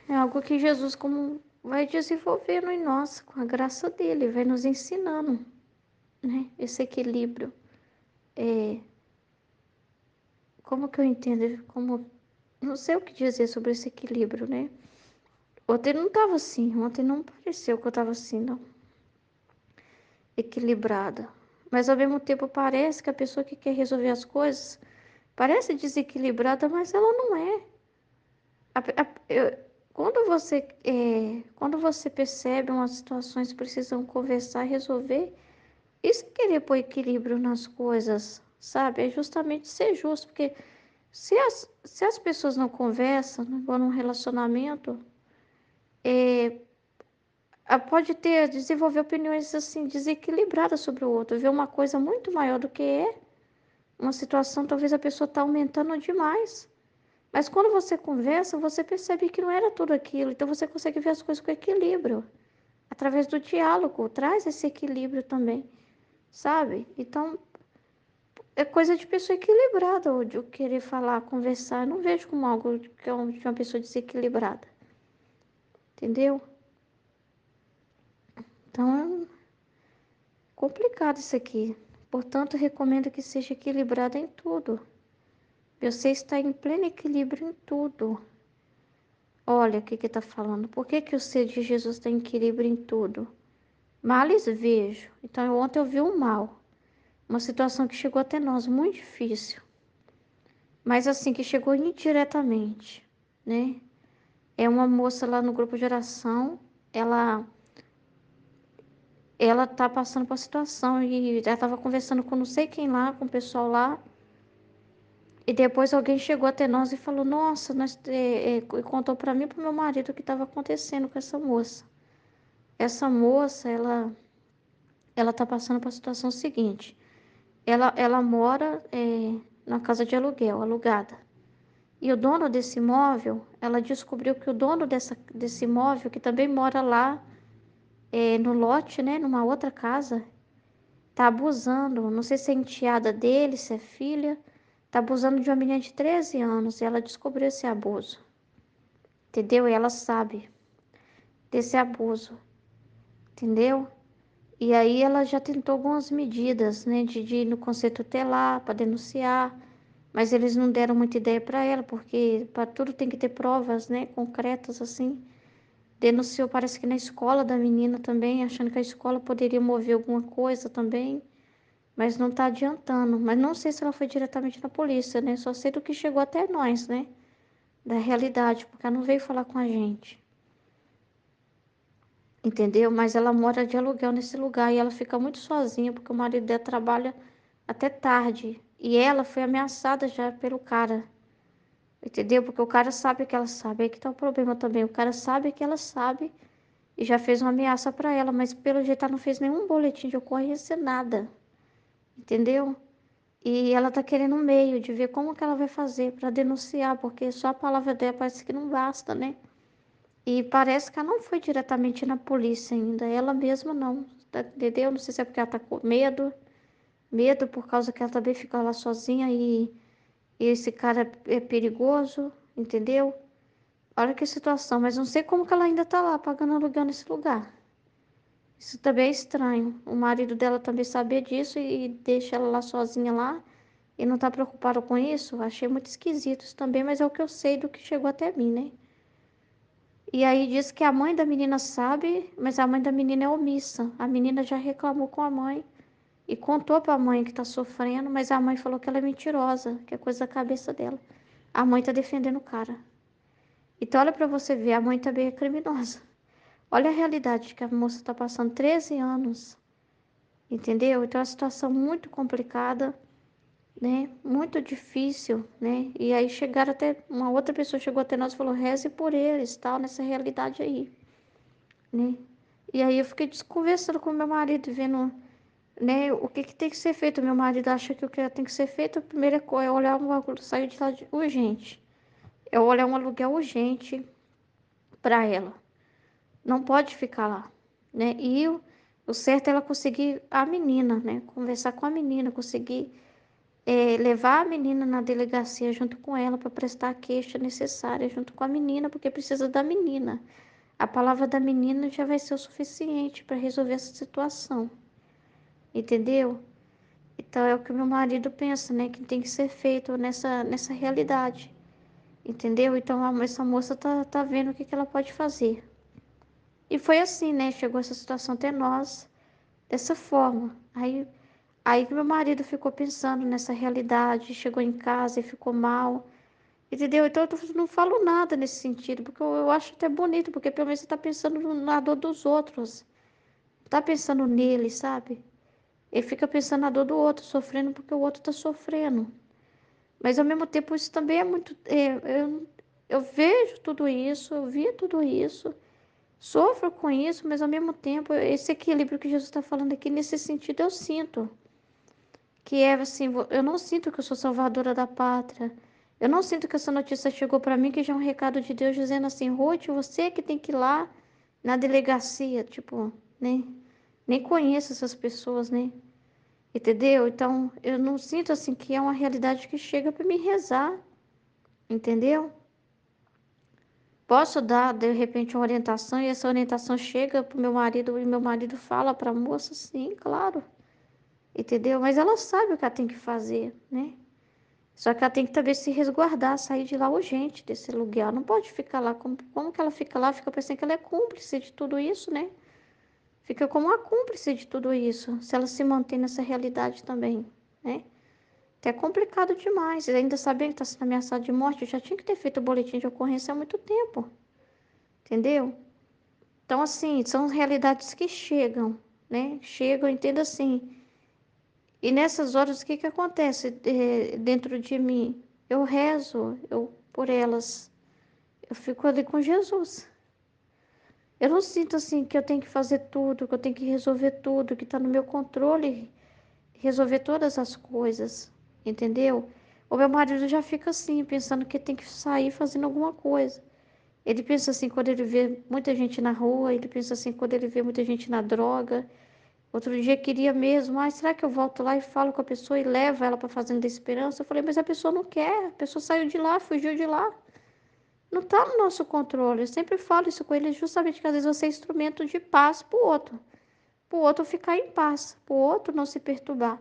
algo que Jesus como vai desenvolvendo em nós, com a graça dele, vai nos ensinando, né? Esse equilíbrio. É, como que eu entendo? Não sei o que dizer sobre esse equilíbrio, né? Ontem não estava assim, ontem não pareceu que eu estava assim, não. Equilibrada. Mas ao mesmo tempo parece que a pessoa que quer resolver as coisas parece desequilibrada, mas ela não é. Quando você percebe umas situações que precisam conversar e resolver, isso é querer pôr equilíbrio nas coisas, sabe? É justamente ser justo, porque se as pessoas não conversam, não vão num relacionamento, desenvolver opiniões assim desequilibradas sobre o outro, ver uma coisa muito maior do que é, uma situação, talvez a pessoa está aumentando demais. Mas quando você conversa, você percebe que não era tudo aquilo, então você consegue ver as coisas com equilíbrio. Através do diálogo, traz esse equilíbrio também, sabe? Então, é coisa de pessoa equilibrada, ou de eu querer falar, conversar. Eu não vejo como algo de uma pessoa desequilibrada, entendeu? Então, é complicado isso aqui. Portanto, recomendo que seja equilibrado em tudo. Você está em pleno equilíbrio em tudo. Olha o que está falando. Por que o ser de Jesus está em equilíbrio em tudo? Males vejo. Então, ontem eu vi um mal. Uma situação que chegou até nós, muito difícil. Mas assim, que chegou indiretamente, né? É uma moça lá no grupo de oração. Ela, ela tá passando por uma situação e ela estava conversando com não sei quem lá, com o pessoal lá. E depois alguém chegou até nós e falou, nossa, e contou para mim e para meu marido o que estava acontecendo com essa moça. Essa moça, ela tá passando por a situação seguinte. Ela mora na casa de aluguel, alugada. E o dono desse imóvel, ela descobriu que o dono desse imóvel, que também mora lá no lote, né, numa outra casa, tá abusando. Não sei se é enteada dele, se é filha. Tá abusando de uma menina de 13 anos. E ela descobriu esse abuso. Entendeu? E ela sabe desse abuso. Entendeu? E aí ela já tentou algumas medidas, né, de ir no conselho tutelar para denunciar, mas eles não deram muita ideia para ela, porque para tudo tem que ter provas, né, concretas assim. Denunciou, parece que na escola da menina também, achando que a escola poderia mover alguma coisa também, mas não está adiantando. Mas não sei se ela foi diretamente na polícia, né? Só sei do que chegou até nós, né? Da realidade, porque ela não veio falar com a gente. Entendeu? Mas ela mora de aluguel nesse lugar e ela fica muito sozinha porque o marido dela trabalha até tarde. E ela foi ameaçada já pelo cara. Entendeu? Porque o cara sabe que ela sabe. Aí que tá o problema também. O cara sabe que ela sabe e já fez uma ameaça para ela, mas pelo jeito ela não fez nenhum boletim de ocorrência, nada. Entendeu? E ela tá querendo um meio de ver como que ela vai fazer para denunciar, porque só a palavra dela parece que não basta, né? E parece que ela não foi diretamente na polícia ainda, ela mesma não, entendeu? Não sei se é porque ela tá com medo por causa que ela também fica lá sozinha e esse cara é perigoso, entendeu? Olha que situação, mas não sei como que ela ainda tá lá pagando aluguel nesse lugar. Isso também é estranho. O marido dela também sabia disso e deixa ela lá sozinha lá e não tá preocupado com isso. Achei muito esquisito isso também, mas é o que eu sei do que chegou até mim, né? E aí diz que a mãe da menina sabe, mas a mãe da menina é omissa. A menina já reclamou com a mãe e contou para a mãe que tá sofrendo, mas a mãe falou que ela é mentirosa, que é coisa da cabeça dela. A mãe tá defendendo o cara. Então olha para você ver, a mãe também é criminosa. Olha a realidade que a moça está passando 13 anos, entendeu? Então é uma situação muito complicada, né? Muito difícil, né? E aí chegaram até, uma outra pessoa chegou até nós e falou, reze por eles, tal, nessa realidade aí, né? E aí eu fiquei conversando com meu marido, vendo, né, o que que tem que ser feito. Meu marido acha que o que tem que ser feito, a primeira coisa é olhar um bagulho, sair de lá urgente. É olhar um aluguel urgente para ela. Não pode ficar lá, né? E o certo é ela conseguir a menina, né? Conversar com a menina, conseguir levar a menina na delegacia junto com ela para prestar a queixa necessária junto com a menina, porque precisa da menina. A palavra da menina já vai ser o suficiente para resolver essa situação, entendeu? Então é o que o meu marido pensa, né? Que tem que ser feito nessa realidade, entendeu? Então essa moça tá vendo o que que ela pode fazer. E foi assim, né? Chegou essa situação até nós, dessa forma. Aí que meu marido ficou pensando nessa realidade, chegou em casa e ficou mal, entendeu? Então eu não falo nada nesse sentido, porque eu acho até bonito, porque pelo menos você tá pensando na dor dos outros, tá pensando nele, sabe? Ele fica pensando na dor do outro, sofrendo porque o outro tá sofrendo. Mas ao mesmo tempo isso também é muito. Eu vejo tudo isso, eu vi tudo isso, sofro com isso, mas ao mesmo tempo, esse equilíbrio que Jesus está falando aqui, nesse sentido, eu sinto. Que é assim, eu não sinto que eu sou salvadora da pátria. Eu não sinto que essa notícia chegou para mim, que já é um recado de Deus dizendo assim, Ruth, você que tem que ir lá na delegacia, tipo, né? Nem conheço essas pessoas, né? Entendeu? Então, eu não sinto assim que é uma realidade que chega para me rezar, entendeu? Posso dar, de repente, uma orientação e essa orientação chega pro meu marido e meu marido fala para a moça, sim, claro, entendeu? Mas ela sabe o que ela tem que fazer, né? Só que ela tem que também se resguardar, sair de lá urgente desse lugar. Ela não pode ficar lá. Como que ela fica lá? Fica parecendo que ela é cúmplice de tudo isso, né? Fica como uma cúmplice de tudo isso, se ela se mantém nessa realidade também, né? Até é complicado demais. E ainda sabendo que está sendo ameaçada de morte, eu já tinha que ter feito o boletim de ocorrência há muito tempo, entendeu? Então, assim, são realidades que chegam, né? Chegam, entenda assim. E nessas horas, o que que acontece dentro de mim? Eu rezo por elas. Eu fico ali com Jesus. Eu não sinto assim que eu tenho que fazer tudo, que eu tenho que resolver tudo, que está no meu controle, resolver todas as coisas, entendeu? O meu marido já fica assim, pensando que tem que sair fazendo alguma coisa. Ele pensa assim quando ele vê muita gente na rua, ele pensa assim quando ele vê muita gente na droga. Outro dia queria mesmo, será que eu volto lá e falo com a pessoa e levo ela para a Fazenda da Esperança? Eu falei, mas a pessoa não quer, a pessoa saiu de lá, fugiu de lá. Não está no nosso controle. Eu sempre falo isso com ele, justamente que às vezes você é instrumento de paz para o outro ficar em paz, para o outro não se perturbar.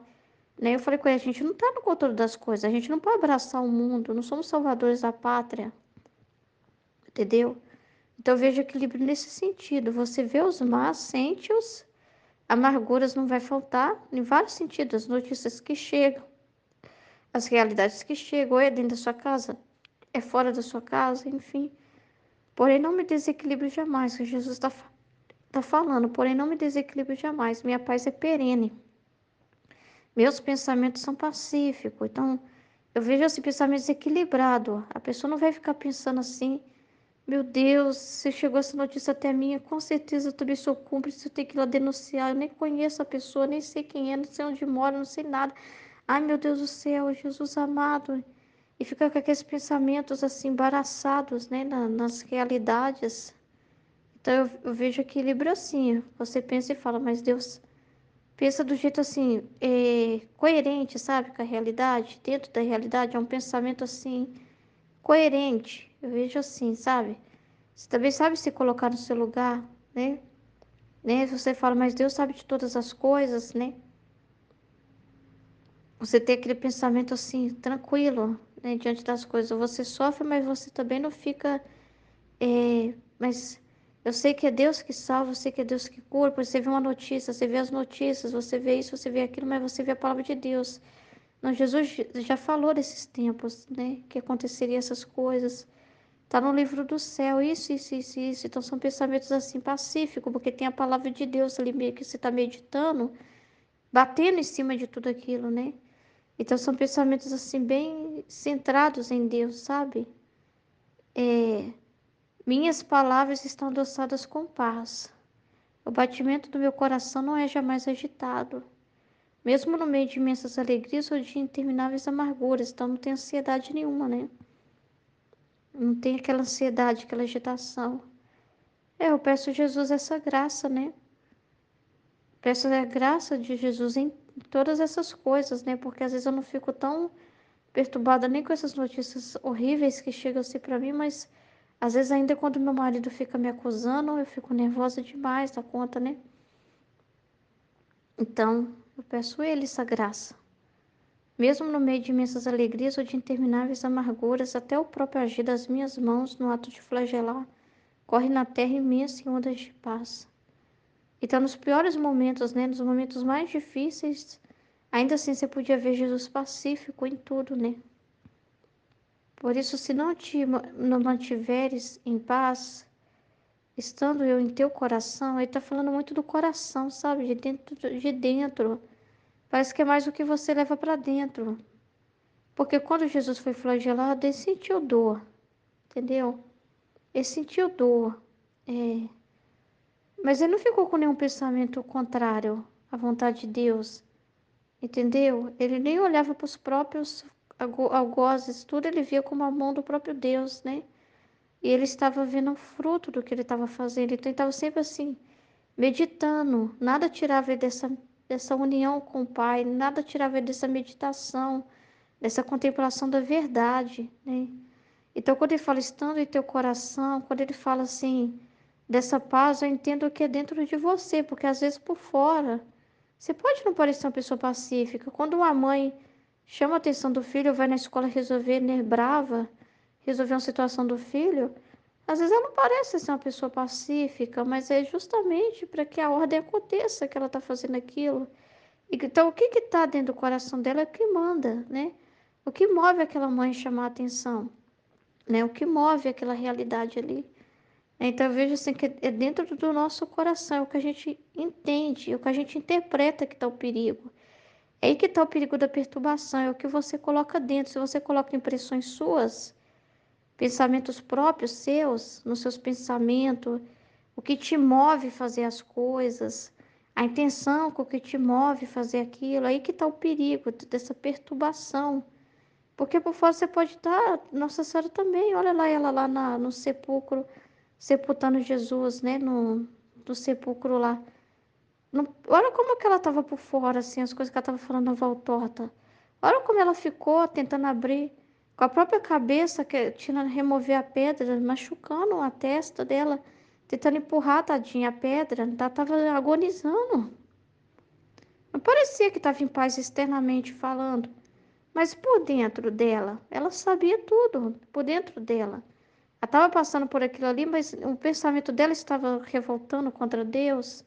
Né? Eu falei com ele, a gente não está no controle das coisas, a gente não pode abraçar o mundo, não somos salvadores da pátria, entendeu? Então eu vejo equilíbrio nesse sentido. Você vê os más, sente-os, amarguras não vai faltar, em vários sentidos, as notícias que chegam, as realidades que chegam, ou é dentro da sua casa, é fora da sua casa, enfim. Porém, não me desequilibre jamais, que Jesus está falando, porém não me desequilibre jamais, minha paz é perene, meus pensamentos são pacíficos, então eu vejo esse pensamento desequilibrado, a pessoa não vai ficar pensando assim, meu Deus, se chegou essa notícia até mim, com certeza eu também sou cúmplice, eu tenho que ir lá denunciar, eu nem conheço a pessoa, nem sei quem é, não sei onde mora, não sei nada, ai meu Deus do céu, Jesus amado, e fica com aqueles pensamentos assim, embaraçados, né, nas realidades. Então eu vejo equilíbrio assim. Você pensa e fala, mas Deus pensa do jeito assim, coerente, sabe, com a realidade, dentro da realidade, é um pensamento assim, coerente. Eu vejo assim, sabe? Você também sabe se colocar no seu lugar, né? Você fala, mas Deus sabe de todas as coisas, né? Você tem aquele pensamento assim, tranquilo, né? Diante das coisas. Você sofre, mas você também não fica. Mas eu sei que é Deus que salva, eu sei que é Deus que cura. Porque você vê uma notícia, você vê as notícias, você vê isso, você vê aquilo, mas você vê a palavra de Deus. Não, Jesus já falou desses tempos, né? Que aconteceria essas coisas. Tá no livro do céu, isso. Então são pensamentos assim pacíficos, porque tem a palavra de Deus ali que você está meditando, batendo em cima de tudo aquilo, né? Então são pensamentos assim bem centrados em Deus, sabe? É, minhas palavras estão adoçadas com paz. O batimento do meu coração não é jamais agitado. Mesmo no meio de imensas alegrias ou de intermináveis amarguras, então não tem ansiedade nenhuma, né? Não tem aquela ansiedade, aquela agitação. Eu peço a Jesus essa graça, né? Peço a graça de Jesus em todas essas coisas, né? Porque às vezes eu não fico tão perturbada nem com essas notícias horríveis que chegam assim para mim, mas às vezes ainda quando meu marido fica me acusando, eu fico nervosa demais da conta, né? Então, eu peço a ele essa graça. Mesmo no meio de imensas alegrias ou de intermináveis amarguras, até o próprio agir das minhas mãos no ato de flagelar corre na terra imensa em ondas de paz. Então, nos piores momentos, né, nos momentos mais difíceis, ainda assim você podia ver Jesus pacífico em tudo, né? Por isso, se não mantiveres em paz, estando eu em teu coração, ele está falando muito do coração, sabe? De dentro, de dentro. Parece que é mais o que você leva para dentro. Porque quando Jesus foi flagelado, ele sentiu dor, entendeu? Ele sentiu dor. É. Mas ele não ficou com nenhum pensamento contrário à vontade de Deus, entendeu? Ele nem olhava para os próprios algozes, tudo ele via como a mão do próprio Deus, né? E ele estava vendo o fruto do que ele estava fazendo. Então ele estava sempre assim, meditando. Nada tirava ele dessa união com o Pai, nada tirava ele dessa meditação, dessa contemplação da verdade, né? Então, quando ele fala estando em teu coração, quando ele fala assim, dessa paz, eu entendo que é dentro de você, porque às vezes por fora, você pode não parecer uma pessoa pacífica. Quando uma mãe chama a atenção do filho, vai na escola resolver, né, brava, resolver uma situação do filho, às vezes ela não parece ser uma pessoa pacífica, mas é justamente para que a ordem aconteça que ela está fazendo aquilo. Então, o que está dentro do coração dela é o que manda, né? O que move aquela mãe chamar a atenção, né? O que move aquela realidade ali. Então, eu vejo assim que é dentro do nosso coração, é o que a gente entende, é o que a gente interpreta que está o perigo. É aí que está o perigo da perturbação, é o que você coloca dentro. Se você coloca impressões suas, pensamentos próprios seus, nos seus pensamentos, o que te move fazer as coisas, a intenção com que te move fazer aquilo, aí que está o perigo dessa perturbação. Porque por fora você pode estar, Nossa Senhora também, olha lá ela lá no sepulcro, sepultando Jesus, né, no sepulcro lá. Olha como que ela estava por fora, assim, as coisas que ela estava falando na voz torta. Olha como ela ficou tentando abrir com a própria cabeça, tirando, remover a pedra, machucando a testa dela, tentando empurrar, tadinha, a pedra. Ela estava agonizando. Não parecia que estava em paz externamente falando, mas por dentro dela, ela sabia tudo, por dentro dela. Ela estava passando por aquilo ali, mas o pensamento dela estava revoltando contra Deus.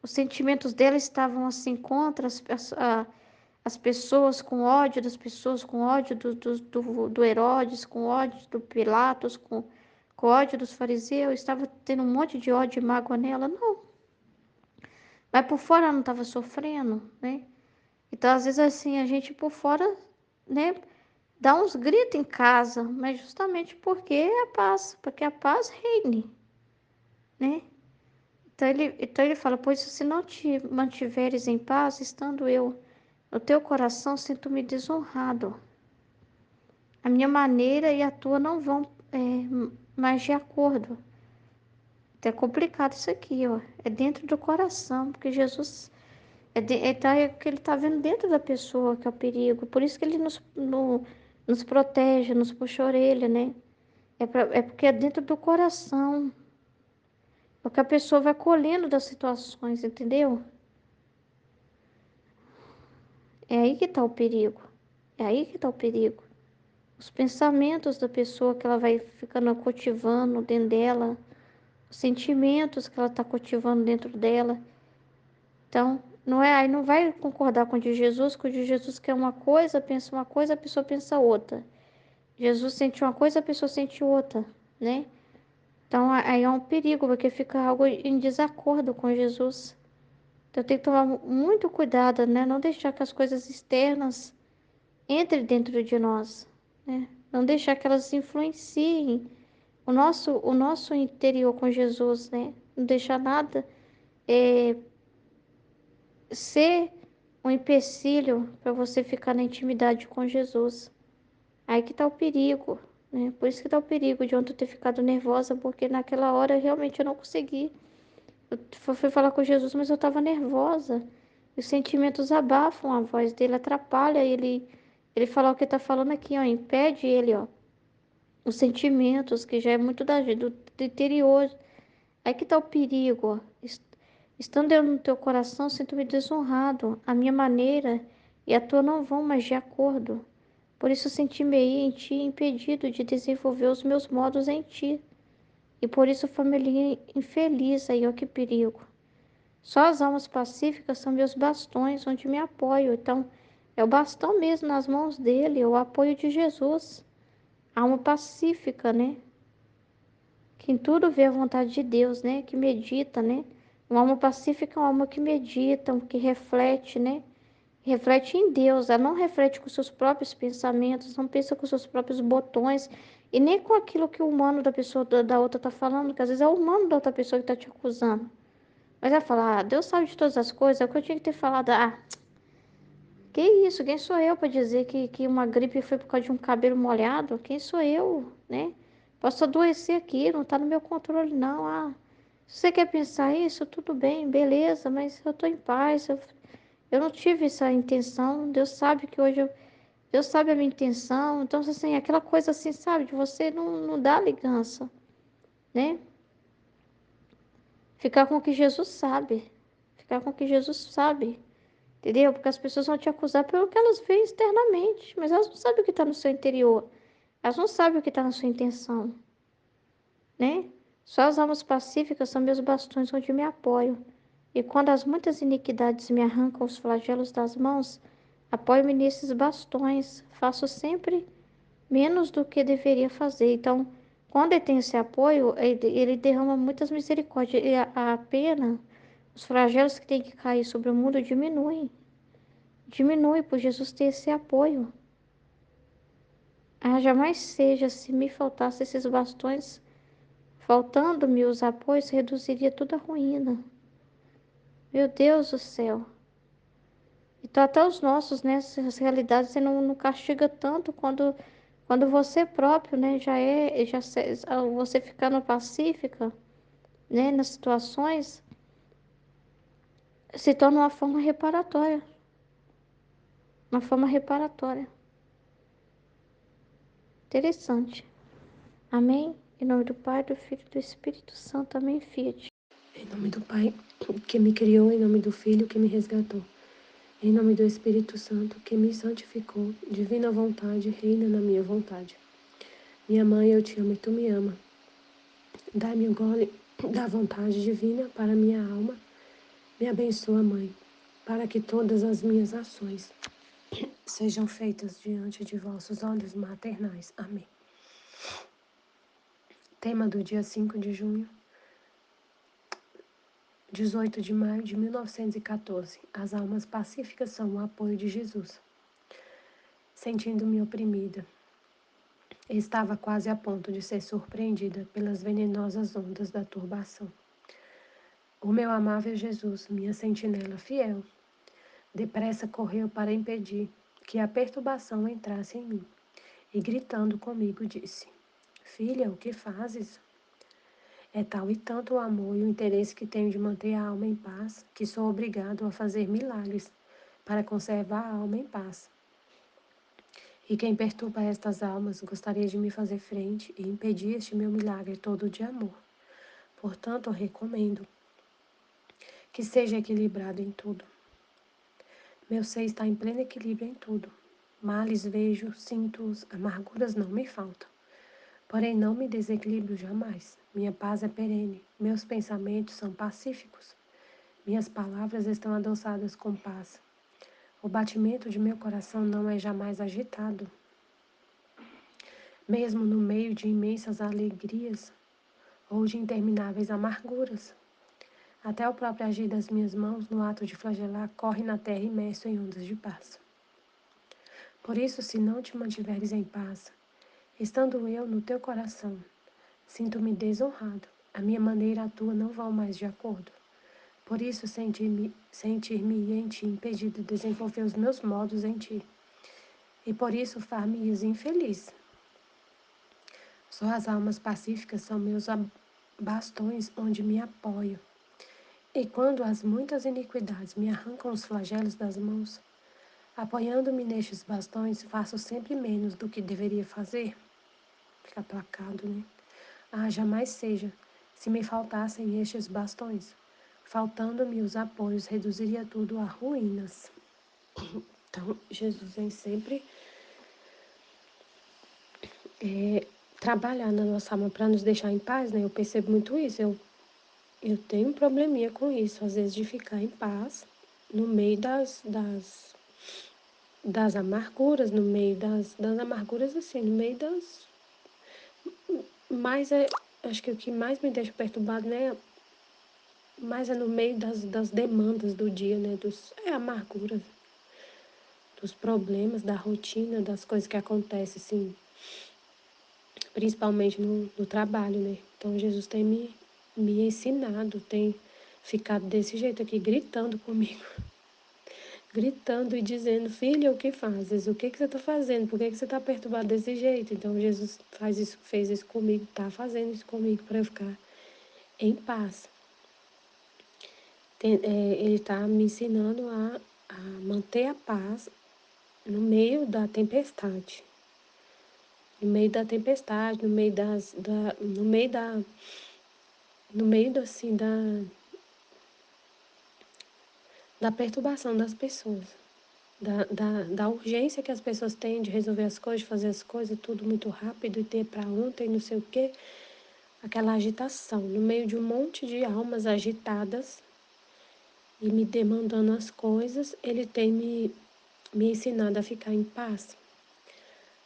Os sentimentos dela estavam assim contra as pessoas, com ódio das pessoas, com ódio do Herodes, com ódio do Pilatos, com ódio dos fariseus. Estava tendo um monte de ódio e mágoa nela. Não. Mas por fora ela não estava sofrendo, né? Então, às vezes, assim, a gente por fora, né, dá uns gritos em casa, mas justamente porque é a paz, porque a paz reine, né? Então ele fala, pois se não te mantiveres em paz, estando eu no teu coração, sinto-me desonrado. A minha maneira e a tua não vão mais de acordo. Então, é complicado isso aqui, ó. É dentro do coração, porque Jesus é que ele está vendo dentro da pessoa que é o perigo. Por isso que ele nos protege, nos puxa a orelha, né? É porque é dentro do coração. É o que a pessoa vai colhendo das situações, entendeu? É aí que está o perigo. É aí que está o perigo. Os pensamentos da pessoa que ela vai ficando cultivando dentro dela, os sentimentos que ela está cultivando dentro dela. Então, não é, aí não vai concordar com o de Jesus, que o de Jesus quer uma coisa, pensa uma coisa, a pessoa pensa outra. Jesus sente uma coisa, a pessoa sente outra, né? Então, aí é um perigo, porque fica algo em desacordo com Jesus. Então, tem que tomar muito cuidado, né? Não deixar que as coisas externas entrem dentro de nós, né? Não deixar que elas influenciem o nosso interior com Jesus, né? Não deixar nada ser um empecilho para você ficar na intimidade com Jesus. Aí que tá o perigo, né? Por isso que tá o perigo de ontem eu ter ficado nervosa, porque naquela hora realmente eu não consegui. Eu fui falar com Jesus, mas eu estava nervosa. Os sentimentos abafam a voz dele, atrapalha ele falar o que tá falando aqui, ó, impede ele, ó. Os sentimentos, que já é muito do interior. Aí que tá o perigo, ó. Estando eu no teu coração, sinto-me desonrado. A minha maneira e a tua não vão mais de acordo. Por isso senti-me em ti impedido de desenvolver os meus modos em ti. E por isso família infeliz, aí ó que perigo. Só as almas pacíficas são meus bastões, onde me apoio. Então, é o bastão mesmo nas mãos dele, é o apoio de Jesus. Alma pacífica, né? Que em tudo vê a vontade de Deus, né? Que medita, né? Uma alma pacífica é uma alma que medita, que reflete, né? Reflete em Deus, ela não reflete com seus próprios pensamentos, não pensa com seus próprios botões e nem com aquilo que o humano da pessoa da outra está falando, que às vezes é o humano da outra pessoa que está te acusando. Mas vai falar, Deus sabe de todas as coisas, é o que eu tinha que ter falado. Ah, que isso? Quem sou eu para dizer que uma gripe foi por causa de um cabelo molhado? Quem sou eu, né? Posso adoecer aqui, não está no meu controle, não. Ah, se você quer pensar isso, tudo bem, beleza, mas eu estou em paz. Eu não tive essa intenção. Deus sabe que hoje Deus sabe a minha intenção. Então, assim, aquela coisa assim, sabe, de você não dar ligança, né? Ficar com o que Jesus sabe. Ficar com o que Jesus sabe. Entendeu? Porque as pessoas vão te acusar pelo que elas veem externamente, mas elas não sabem o que está no seu interior. Elas não sabem o que está na sua intenção, né? Só as almas pacíficas são meus bastões onde me apoio. E quando as muitas iniquidades me arrancam os flagelos das mãos, apoio-me nesses bastões. Faço sempre menos do que deveria fazer. Então, quando ele tem esse apoio, ele derrama muitas misericórdias. E a pena, os flagelos que tem que cair sobre o mundo diminuem. Diminui por Jesus ter esse apoio. Ah, jamais seja, se me faltasse esses bastões, faltando-me os apoios, reduziria toda a ruína. Meu Deus do céu. Então até os nossos, né, essas realidades, você não castiga tanto quando você próprio, né, você ficando pacífica, né, nas situações, se torna uma forma reparatória. Uma forma reparatória. Interessante. Amém? Em nome do Pai, do Filho e do Espírito Santo. Amém, Fiat. Em nome do Pai, que me criou, em nome do Filho, que me resgatou. Em nome do Espírito Santo, que me santificou, divina vontade, reina na minha vontade. Minha mãe, eu te amo e tu me ama. Dai-me o gole da vontade divina para minha alma. Me abençoa, Mãe, para que todas as minhas ações sejam feitas diante de vossos olhos maternais. Amém. Tema do dia 5 de junho, 18 de maio de 1914. As almas pacíficas são o apoio de Jesus. Sentindo-me oprimida, estava quase a ponto de ser surpreendida pelas venenosas ondas da turbação. O meu amável Jesus, minha sentinela fiel, depressa correu para impedir que a perturbação entrasse em mim, e gritando comigo disse: Filha, o que fazes? É tal e tanto o amor e o interesse que tenho de manter a alma em paz, que sou obrigado a fazer milagres para conservar a alma em paz. E quem perturba estas almas gostaria de me fazer frente e impedir este meu milagre todo de amor. Portanto, eu recomendo que seja equilibrado em tudo. Meu ser está em pleno equilíbrio em tudo. Males vejo, sinto-os, amarguras não me faltam. Porém, não me desequilibro jamais. Minha paz é perene, meus pensamentos são pacíficos. Minhas palavras estão adoçadas com paz. O batimento de meu coração não é jamais agitado. Mesmo no meio de imensas alegrias ou de intermináveis amarguras, até o próprio agir das minhas mãos no ato de flagelar corre na terra imerso em ondas de paz. Por isso, se não te mantiveres em paz, estando eu no teu coração, sinto-me desonrado. A minha maneira e a tua não vão mais de acordo. Por isso, sentir-me em ti impedido de desenvolver os meus modos em ti. E por isso, far-me-ias infeliz. Só as almas pacíficas são meus bastões onde me apoio. E quando as muitas iniquidades me arrancam os flagelos das mãos, apoiando-me nestes bastões, faço sempre menos do que deveria fazer. Fica aplacado, né? Ah, jamais seja, se me faltassem estes bastões. Faltando-me os apoios, reduziria tudo a ruínas. Então, Jesus vem sempre trabalhar na nossa alma para nos deixar em paz, né? Eu percebo muito isso. Eu tenho um probleminha com isso, às vezes, de ficar em paz no meio das amarguras, no meio das amarguras, assim, no meio das. Mas acho que o que mais me deixa perturbado, né? Mais é no meio das demandas do dia, né? Amarguras, dos problemas, da rotina, das coisas que acontecem, assim, principalmente no trabalho, né? Então, Jesus tem me ensinado, tem ficado desse jeito aqui, gritando comigo, gritando e dizendo: filha, o que fazes? O que você está fazendo? Por que você está perturbado desse jeito? Então, Jesus fez isso comigo, está fazendo isso comigo para eu ficar em paz. Ele está me ensinando a manter a paz no meio da tempestade. No meio da tempestade, no meio assim, da perturbação das pessoas. Da urgência que as pessoas têm de resolver as coisas, de fazer as coisas, tudo muito rápido e ter para ontem, não sei o quê. Aquela agitação, no meio de um monte de almas agitadas e me demandando as coisas, ele tem me ensinado a ficar em paz,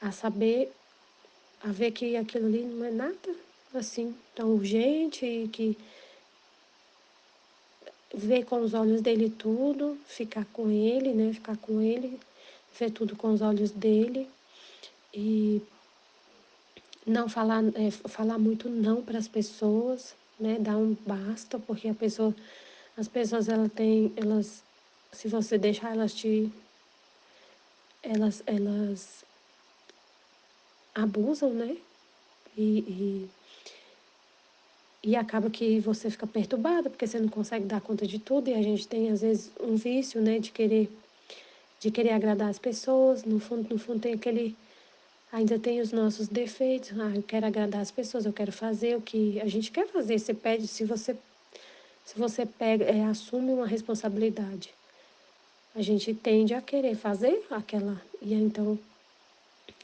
a saber, a ver que aquilo ali não é nada assim tão urgente e que ver com os olhos dele tudo, ficar com ele, né? Ficar com ele, ver tudo com os olhos dele e não falar, falar muito não para as pessoas, né? Dar um basta, porque as pessoas se você deixar elas abusam, né? E, e acaba que você fica perturbada, porque você não consegue dar conta de tudo, e a gente tem, às vezes, um vício, né, de querer agradar as pessoas, no fundo tem ainda tem os nossos defeitos, eu quero agradar as pessoas, eu quero fazer o que a gente quer fazer, você pede, se você pega, assume uma responsabilidade, a gente tende a querer fazer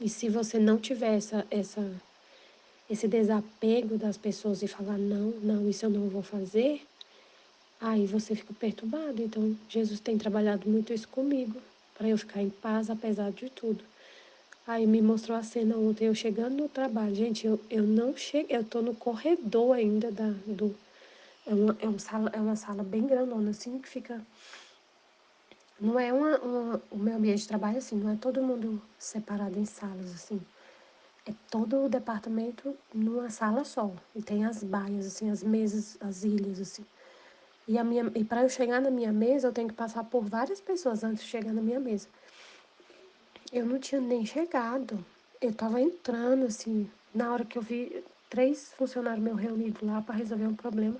e se você não tiver esse desapego das pessoas e falar, não, não, isso eu não vou fazer, aí você fica perturbado. Então, Jesus tem trabalhado muito isso comigo, para eu ficar em paz apesar de tudo. Aí me mostrou a cena ontem, eu chegando no trabalho. Gente, eu não cheguei, eu tô no corredor ainda é uma sala bem grandona, assim, que fica. Não é o meu ambiente de trabalho, assim, não é todo mundo separado em salas, assim. É todo o departamento numa sala só. E tem as baias, assim, as mesas, as ilhas, assim. E para eu chegar na minha mesa, eu tenho que passar por várias pessoas antes de chegar na minha mesa. Eu não tinha nem chegado. Eu tava entrando, assim, na hora que eu vi 3 funcionários meus reunidos lá para resolver um problema.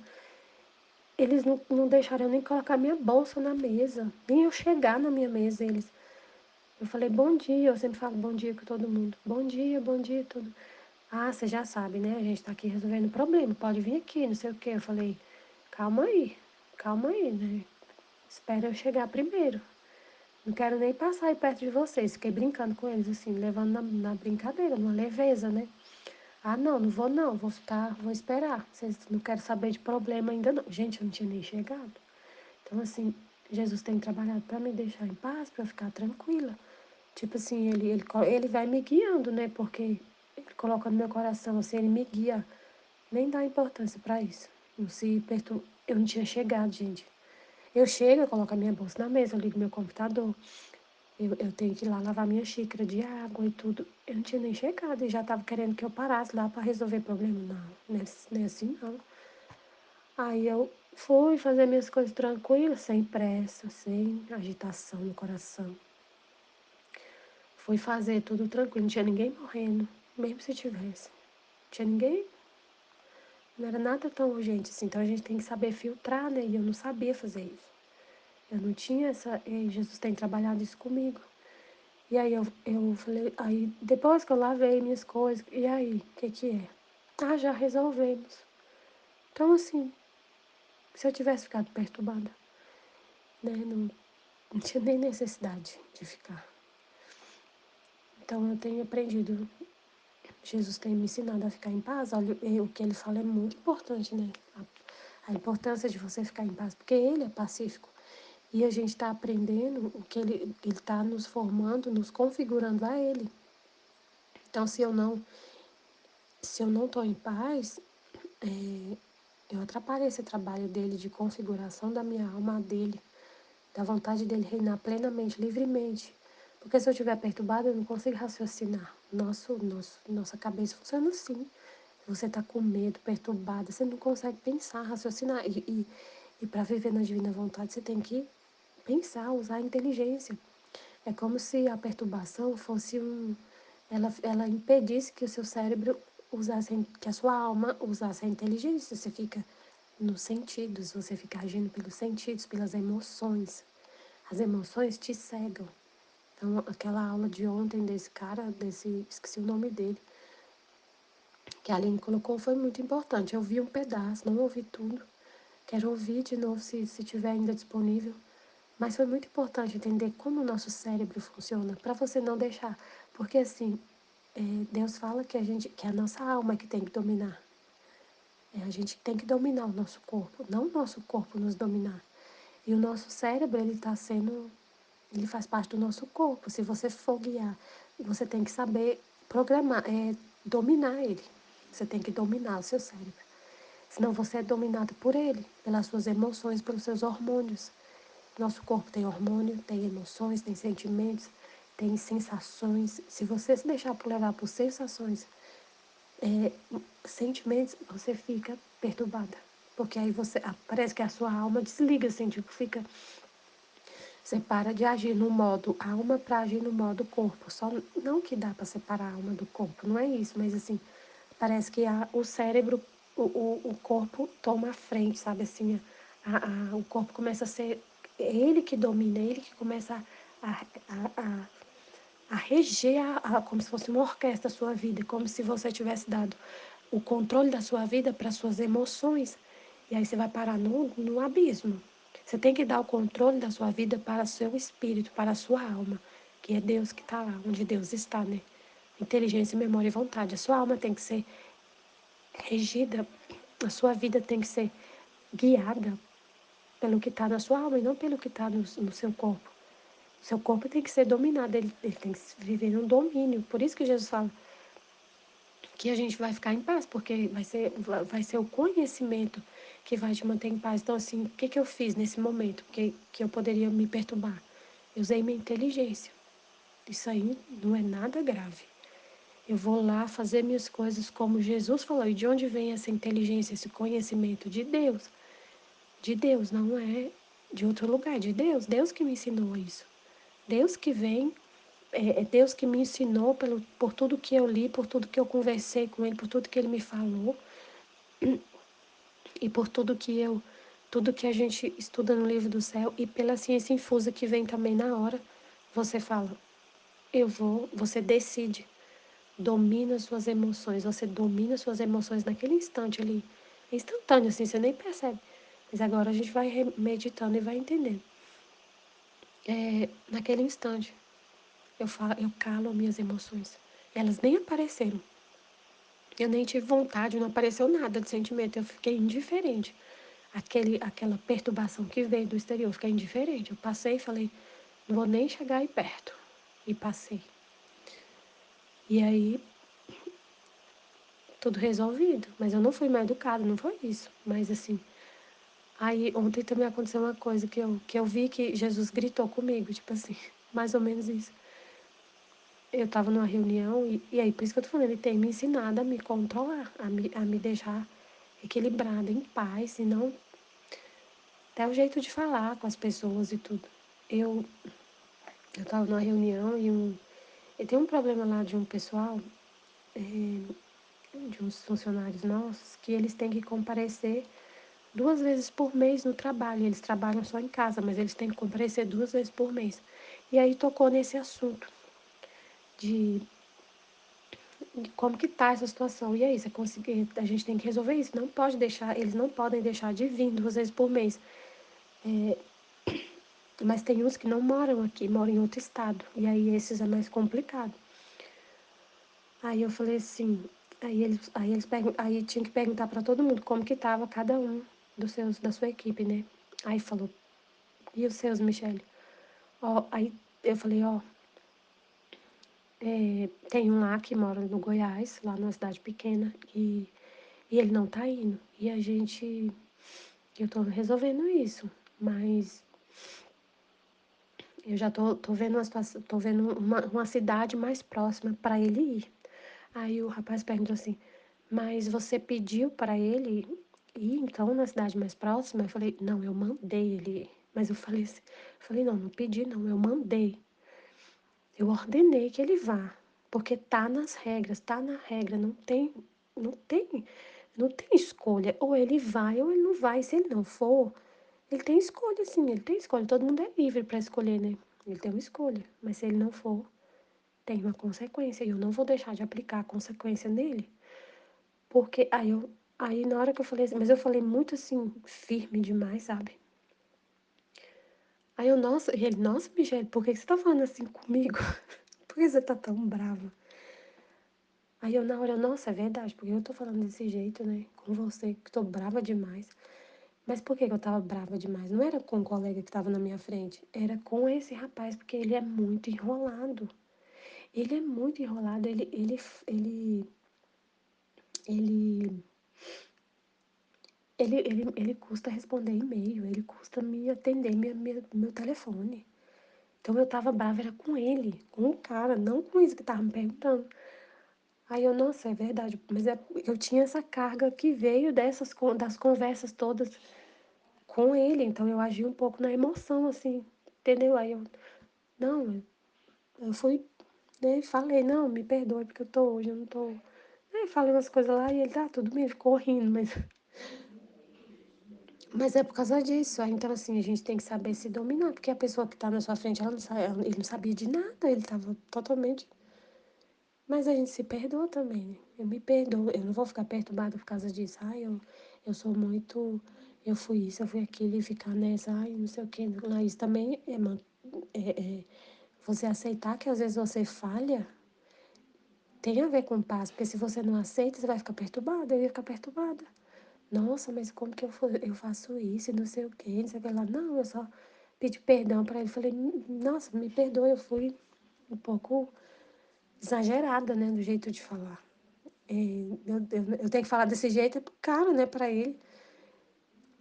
Eles não deixaram eu nem colocar minha bolsa na mesa. Nem eu chegar na minha mesa, eles. Eu falei, bom dia, eu sempre falo bom dia com todo mundo. Bom dia, todo. Ah, você já sabe, né? A gente tá aqui resolvendo problema, pode vir aqui, não sei o quê. Eu falei, calma aí, né? Espera eu chegar primeiro. Não quero nem passar aí perto de vocês. Fiquei brincando com eles, assim, levando na brincadeira, numa leveza, né? Ah, não vou não, vou esperar. Vocês não querem saber de problema ainda não. Gente, eu não tinha nem chegado. Então, assim, Jesus tem trabalhado para me deixar em paz, para eu ficar tranquila. Tipo assim, ele vai me guiando, né? Porque ele coloca no meu coração, assim, ele me guia. Nem dá importância para isso. Não se perturba. Eu não tinha chegado, gente. Eu chego, eu coloco a minha bolsa na mesa, eu ligo meu computador. Eu tenho que ir lá lavar minha xícara de água e tudo. Eu não tinha nem chegado e já estava querendo que eu parasse lá para resolver problema. Não é assim não. Aí eu fui fazer minhas coisas tranquilas, sem pressa, sem agitação no coração. Fui fazer tudo tranquilo, não tinha ninguém morrendo, mesmo se tivesse. Não tinha ninguém, não era nada tão urgente assim. Então a gente tem que saber filtrar, né? E eu não sabia fazer isso. Eu não tinha essa. E Jesus tem trabalhado isso comigo. E aí eu falei, aí depois que eu lavei minhas coisas, e aí, o que é? Ah, já resolvemos. Então assim, se eu tivesse ficado perturbada, né? Não tinha nem necessidade de ficar. Então eu tenho aprendido, Jesus tem me ensinado a ficar em paz. Olha, o que ele fala é muito importante, né? A importância de você ficar em paz, porque ele é pacífico. E a gente está aprendendo o que ele está nos formando, nos configurando a ele. Então, se eu não estou em paz, eu atrapalho esse trabalho dele de configuração da minha alma dele, da vontade dele reinar plenamente, livremente. Porque se eu estiver perturbada, eu não consigo raciocinar. Nossa cabeça funciona assim. Você está com medo, perturbada, você não consegue pensar, raciocinar. E para viver na divina vontade, você tem que pensar, usar a inteligência. É como se a perturbação fosse ela impedisse que o seu cérebro usasse, que a sua alma usasse a inteligência. Você fica nos sentidos, você fica agindo pelos sentidos, pelas emoções. As emoções te cegam. Então, aquela aula de ontem desse cara, esqueci o nome dele, que a Aline colocou, foi muito importante. Eu vi um pedaço, não ouvi tudo. Quero ouvir de novo se tiver ainda disponível. Mas foi muito importante entender como o nosso cérebro funciona, para você não deixar. Porque assim, Deus fala que é a nossa alma que tem que dominar. A gente tem que dominar o nosso corpo, não o nosso corpo nos dominar. E o nosso cérebro, ele faz parte do nosso corpo. Se você for guiar, você tem que saber programar, dominar ele. Você tem que dominar o seu cérebro. Senão você é dominado por ele, pelas suas emoções, pelos seus hormônios. Nosso corpo tem hormônio, tem emoções, tem sentimentos, tem sensações. Se você se deixar levar por sensações, é, sentimentos, você fica perturbada. Porque aí parece que a sua alma desliga, assim, tipo, você para de agir no modo alma para agir no modo corpo. Só não que dá para separar a alma do corpo, não é isso, mas assim, parece que o cérebro, o corpo toma a frente, sabe assim, o corpo começa a ser ele que domina, ele que começa a reger, como se fosse uma orquestra a sua vida, como se você tivesse dado o controle da sua vida para suas emoções. E aí você vai parar no abismo. Você tem que dar o controle da sua vida para o seu espírito, para a sua alma, que é Deus que está lá, onde Deus está, né? Inteligência, memória e vontade. A sua alma tem que ser regida, a sua vida tem que ser guiada pelo que está na sua alma e não pelo que está no seu corpo. O seu corpo tem que ser dominado, ele tem que viver no domínio. Por isso que Jesus fala que a gente vai ficar em paz, porque vai ser o conhecimento que vai te manter em paz. Então, assim, o que eu fiz nesse momento que eu poderia me perturbar? Eu usei minha inteligência. Isso aí não é nada grave. Eu vou lá fazer minhas coisas como Jesus falou. E de onde vem essa inteligência, esse conhecimento? De Deus. De Deus, não é de outro lugar, de Deus. Deus que me ensinou isso. Deus que vem, é Deus que me ensinou por tudo que eu li, por tudo que eu conversei com Ele, por tudo que Ele me falou e por tudo que a gente estuda no livro do céu e pela ciência infusa que vem também na hora. Você fala, você decide, domina suas emoções, você domina suas emoções naquele instante ali, é instantâneo assim, você nem percebe. Mas agora a gente vai meditando e vai entendendo. Naquele instante, eu calo minhas emoções. Elas nem apareceram. Eu nem tive vontade, não apareceu nada de sentimento. Eu fiquei indiferente. Aquela perturbação que veio do exterior, eu fiquei indiferente. Eu passei e falei, não vou nem chegar aí perto. E passei. E aí, tudo resolvido. Mas eu não fui mal educada, não foi isso. Mas assim, aí ontem também aconteceu uma coisa que eu vi que Jesus gritou comigo, tipo assim, mais ou menos isso. Eu estava numa reunião e aí, por isso que eu tô falando, ele tem me ensinado a me controlar, a me deixar equilibrada, em paz, e não até o jeito de falar com as pessoas e tudo. Eu estava numa reunião e tem um problema lá de um pessoal, de uns funcionários nossos, que eles têm que comparecer 2 vezes por mês no trabalho. Eles trabalham só em casa, mas eles têm que comparecer 2 vezes por mês. E aí tocou nesse assunto de como que tá essa situação. E aí, você conseguir, a gente tem que resolver isso. Não pode deixar, eles não podem deixar de vir 2 vezes por mês. Mas tem uns que não moram aqui, moram em outro estado. E aí esses é mais complicado. Aí eu falei assim, aí tinha que perguntar para todo mundo como que tava cada um da sua equipe, né? Aí falou, e os seus, Michele? Ó, aí eu falei, ó, tem um lá que mora no Goiás, lá numa cidade pequena, e ele não tá indo. E eu tô resolvendo isso, mas eu já tô vendo uma situação, tô vendo uma cidade mais próxima para ele ir. Aí o rapaz perguntou assim, mas você pediu para ele ir então na cidade mais próxima? Eu falei, não, eu mandei ele ir. Mas eu falei assim, não, não pedi não, eu mandei. Eu ordenei que ele vá, porque tá nas regras, tá na regra, não tem, não tem escolha. Ou ele vai ou ele não vai. Se ele não for, ele tem escolha, sim, ele tem escolha. Todo mundo é livre para escolher, né? Ele tem uma escolha. Mas se ele não for, tem uma consequência. E eu não vou deixar de aplicar a consequência nele. Porque aí na hora que eu falei assim, mas eu falei muito assim, firme demais, sabe? Aí eu, nossa, e ele, nossa, Michelle, por que você tá falando assim comigo? Por que você tá tão brava? Aí eu, na hora, nossa, é verdade, porque eu tô falando desse jeito, né? Com você, que tô brava demais. Mas por que que eu tava brava demais? Não era com o colega que tava na minha frente, era com esse rapaz, porque ele é muito enrolado. Ele é muito enrolado, ele, ele custa responder e-mail, ele custa me atender meu telefone. Então eu tava brava, era com ele, com o cara, não com isso que tava me perguntando. Aí eu, nossa, é verdade, mas eu tinha essa carga que veio das conversas todas com ele, então eu agi um pouco na emoção, assim, entendeu? Aí não, eu fui, né, falei, não, me perdoe porque hoje eu não tô. Aí falei umas coisas lá e ele, tá, tudo bem, ficou rindo, mas é por causa disso. Aí, então, assim, a gente tem que saber se dominar, porque a pessoa que tá na sua frente, ele não sabia de nada, ele tava totalmente. Mas a gente se perdoa também, né? Eu me perdoo, eu não vou ficar perturbada por causa disso. Ai, eu sou muito. Eu fui isso, eu fui aquilo, e ficar nessa, ai, não sei o quê. Não, isso também é você aceitar que às vezes você falha, tem a ver com paz, porque se você não aceita, você vai ficar perturbada, eu ia ficar perturbada. Nossa, mas como que eu faço isso e não sei o quê, não sei o que lá. Não, eu só pedi perdão para ele. Falei, nossa, me perdoe, eu fui um pouco exagerada, né, do jeito de falar. Eu tenho que falar desse jeito é pro cara, né, para ele.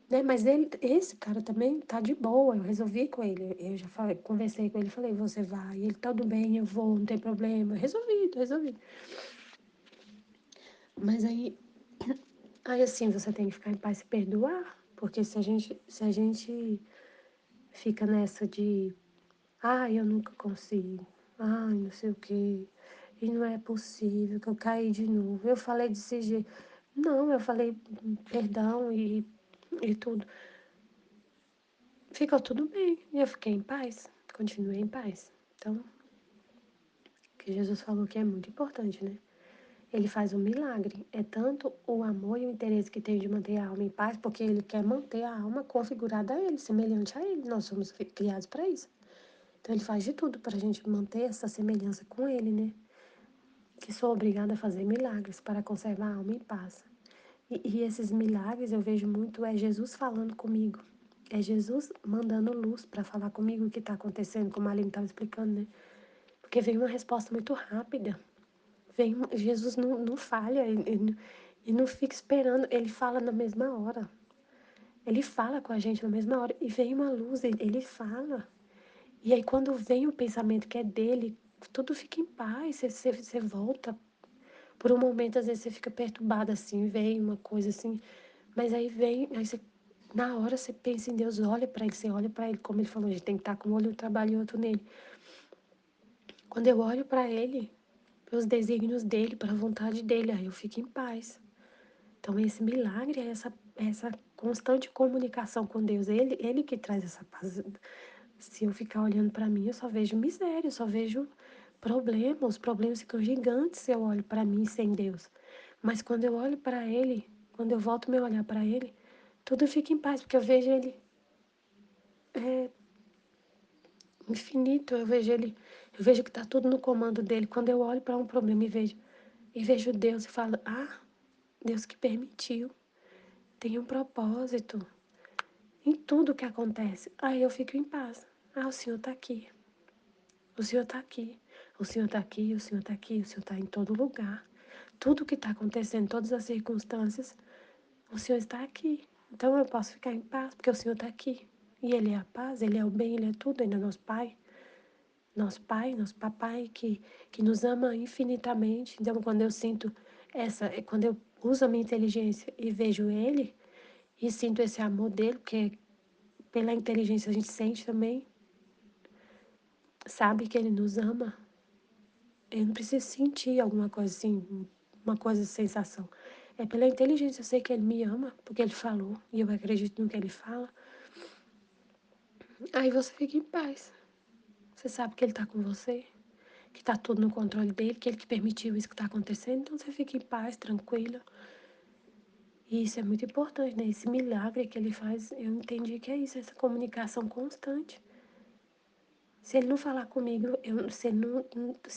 Né, mas esse cara também tá de boa, eu resolvi com ele. Eu já falei, conversei com ele, falei, você vai. Ele, tudo bem, eu vou, não tem problema. Resolvi. Mas aí assim, você tem que ficar em paz e se perdoar, porque se a gente fica nessa de, ai, eu nunca consigo, ai, não sei o quê, e não é possível que eu caí de novo. Eu falei desse jeito. Não, eu falei perdão e tudo. Ficou tudo bem, e eu fiquei em paz, continuei em paz. Então, porque Jesus falou que é muito importante, né? Ele faz um milagre. É tanto o amor e o interesse que tem de manter a alma em paz, porque ele quer manter a alma configurada a ele, semelhante a ele. Nós somos criados para isso. Então ele faz de tudo para a gente manter essa semelhança com ele, né? Que sou obrigada a fazer milagres para conservar a alma em paz. E esses milagres eu vejo muito é Jesus falando comigo. É Jesus mandando luz para falar comigo o que está acontecendo, como a Aline estava explicando, né? Porque vem uma resposta muito rápida. Jesus não falha, ele não fica esperando, ele fala na mesma hora. Ele fala com a gente na mesma hora. E vem uma luz, ele fala. E aí quando vem o pensamento que é dele, tudo fica em paz, você volta. Por um momento, às vezes, você fica perturbada assim, vem uma coisa assim. Mas aí vem, aí você, na hora você pensa em Deus, olha para ele, você olha para ele, como ele falou, a gente tem que estar com um olho trabalhoso nele. Quando eu olho para ele, pelos desígnios dele, para a vontade dele, aí eu fico em paz. Então, esse milagre é essa constante comunicação com Deus. Ele que traz essa paz. Se eu ficar olhando para mim, eu só vejo miséria, eu só vejo problemas. Os problemas ficam gigantes se eu olho para mim sem Deus. Mas quando eu olho para Ele, quando eu volto meu olhar para Ele, tudo fica em paz, porque eu vejo Ele infinito, eu vejo que está tudo no comando dele. Quando eu olho para um problema e vejo Deus e falo, Deus que permitiu, tem um propósito em tudo que acontece. Aí eu fico em paz. O Senhor está aqui. O Senhor está aqui. O Senhor está aqui, o Senhor está aqui, o Senhor está em todo lugar. Tudo que está acontecendo, todas as circunstâncias, o Senhor está aqui. Então eu posso ficar em paz, porque o Senhor está aqui. E Ele é a paz, Ele é o bem, Ele é tudo, Ele é nosso Pai. Pai, nosso papai, que nos ama infinitamente. Então, quando eu sinto quando eu uso a minha inteligência e vejo Ele, e sinto esse amor dele, porque pela inteligência a gente sente também, sabe que Ele nos ama. Eu não preciso sentir alguma coisa assim, uma coisa de sensação. É pela inteligência, eu sei que Ele me ama, porque Ele falou, e eu acredito no que Ele fala. Aí você fica em paz. Você sabe que Ele está com você, que está tudo no controle dele, que Ele que permitiu isso que está acontecendo, então você fica em paz, tranquila. E isso é muito importante, né? Esse milagre que Ele faz, eu entendi que é isso, essa comunicação constante. Se Ele não falar comigo, se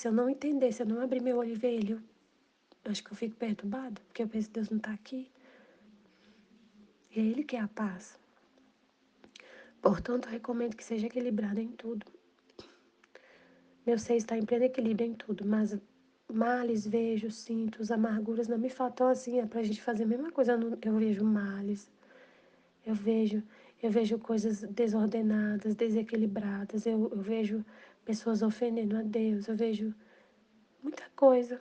eu não entender, se eu não abrir meu olho e ver Ele, eu acho que eu fico perturbada, porque eu penso que Deus não está aqui. E é Ele que é a paz. Portanto, eu recomendo que seja equilibrado em tudo. Meu ser está em pleno equilíbrio em tudo, mas males vejo, sinto, as amarguras não me faltam assim, é pra gente fazer a mesma coisa. Eu vejo males, eu vejo, eu vejo coisas desordenadas, desequilibradas, eu vejo pessoas ofendendo a Deus, eu vejo muita coisa,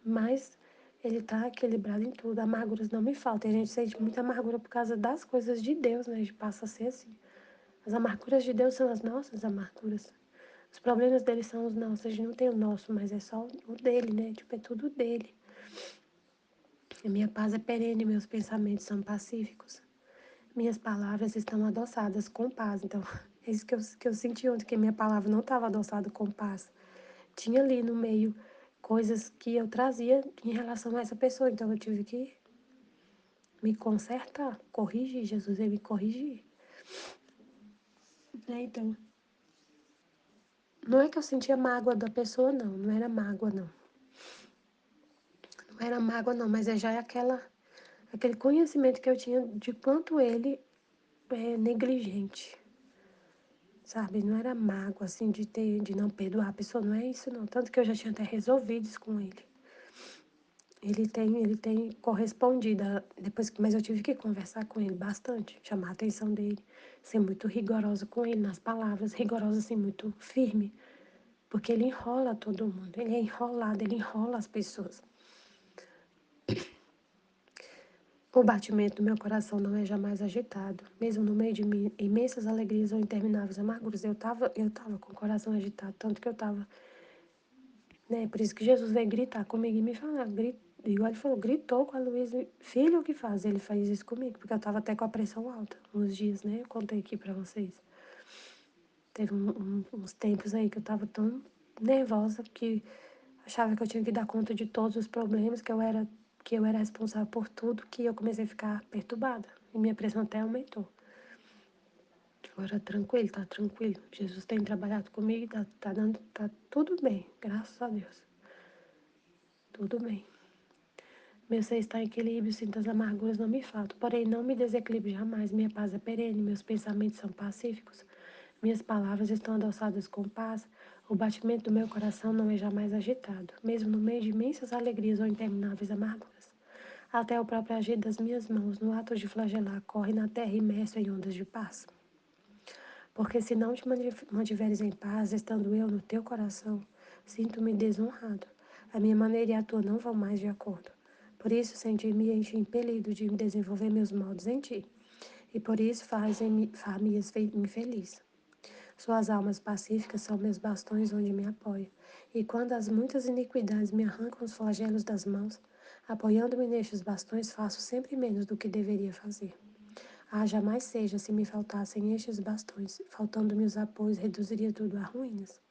mas Ele está equilibrado em tudo. Amarguras não me faltam. E a gente sente muita amargura por causa das coisas de Deus, né? A gente passa a ser assim. As amarguras de Deus são as nossas amarguras. Os problemas dele são os nossos. A gente não tem o nosso, mas é só o dele, né? Tipo, é tudo dele. A minha paz é perene, meus pensamentos são pacíficos. Minhas palavras estão adoçadas com paz. Então, é isso que eu senti ontem, que minha palavra não estava adoçada com paz. Tinha ali no meio coisas que eu trazia em relação a essa pessoa. Então, eu tive que me consertar, corrigir. Jesus veio me corrigir. Né? Então, não é que eu sentia mágoa da pessoa, não. Não era mágoa, não. Não era mágoa, não, mas já é aquele conhecimento que eu tinha de quanto ele é negligente, sabe? Não era mágoa, assim, de não perdoar a pessoa, não é isso, não. Tanto que eu já tinha até resolvido isso com ele. Ele tem correspondido, mas eu tive que conversar com ele bastante, chamar a atenção dele, ser muito rigorosa com ele nas palavras, rigorosa, assim, muito firme, porque ele enrola todo mundo, ele é enrolado, ele enrola as pessoas. O batimento do meu coração não é jamais agitado, mesmo no meio de imensas alegrias ou intermináveis amarguras. Eu tava com o coração agitado, tanto que eu tava, né? Por isso que Jesus veio gritar comigo e me falar, igual ele falou, gritou com a Luísa, filho, o que faz? Ele faz isso comigo, porque eu tava até com a pressão alta uns dias, né? Eu contei aqui pra vocês. Teve uns tempos aí que eu tava tão nervosa, que achava que eu tinha que dar conta de todos os problemas, que eu era responsável por tudo, que eu comecei a ficar perturbada. E minha pressão até aumentou. Agora tranquilo, tá tranquilo. Jesus tem trabalhado comigo, tá tudo bem, graças a Deus. Tudo bem. Meu ser está em equilíbrio, sinto as amarguras não me faltam. Porém, não me desequilibro jamais. Minha paz é perene, meus pensamentos são pacíficos. Minhas palavras estão adoçadas com paz. O batimento do meu coração não é jamais agitado, mesmo no meio de imensas alegrias ou intermináveis amarguras. Até o próprio agir das minhas mãos, no ato de flagelar, corre na terra imerso em ondas de paz. Porque se não te mantiveres em paz, estando eu no teu coração, sinto-me desonrado. A minha maneira e a tua não vão mais de acordo. Por isso senti-me impelido de desenvolver meus modos em ti. E por isso faz-me infeliz. Suas almas pacíficas são meus bastões onde me apoio. E quando as muitas iniquidades me arrancam os flagelos das mãos, apoiando-me nestes bastões, faço sempre menos do que deveria fazer. Ah, jamais seja se me faltassem estes bastões, faltando-me os apoios, reduziria tudo a ruínas.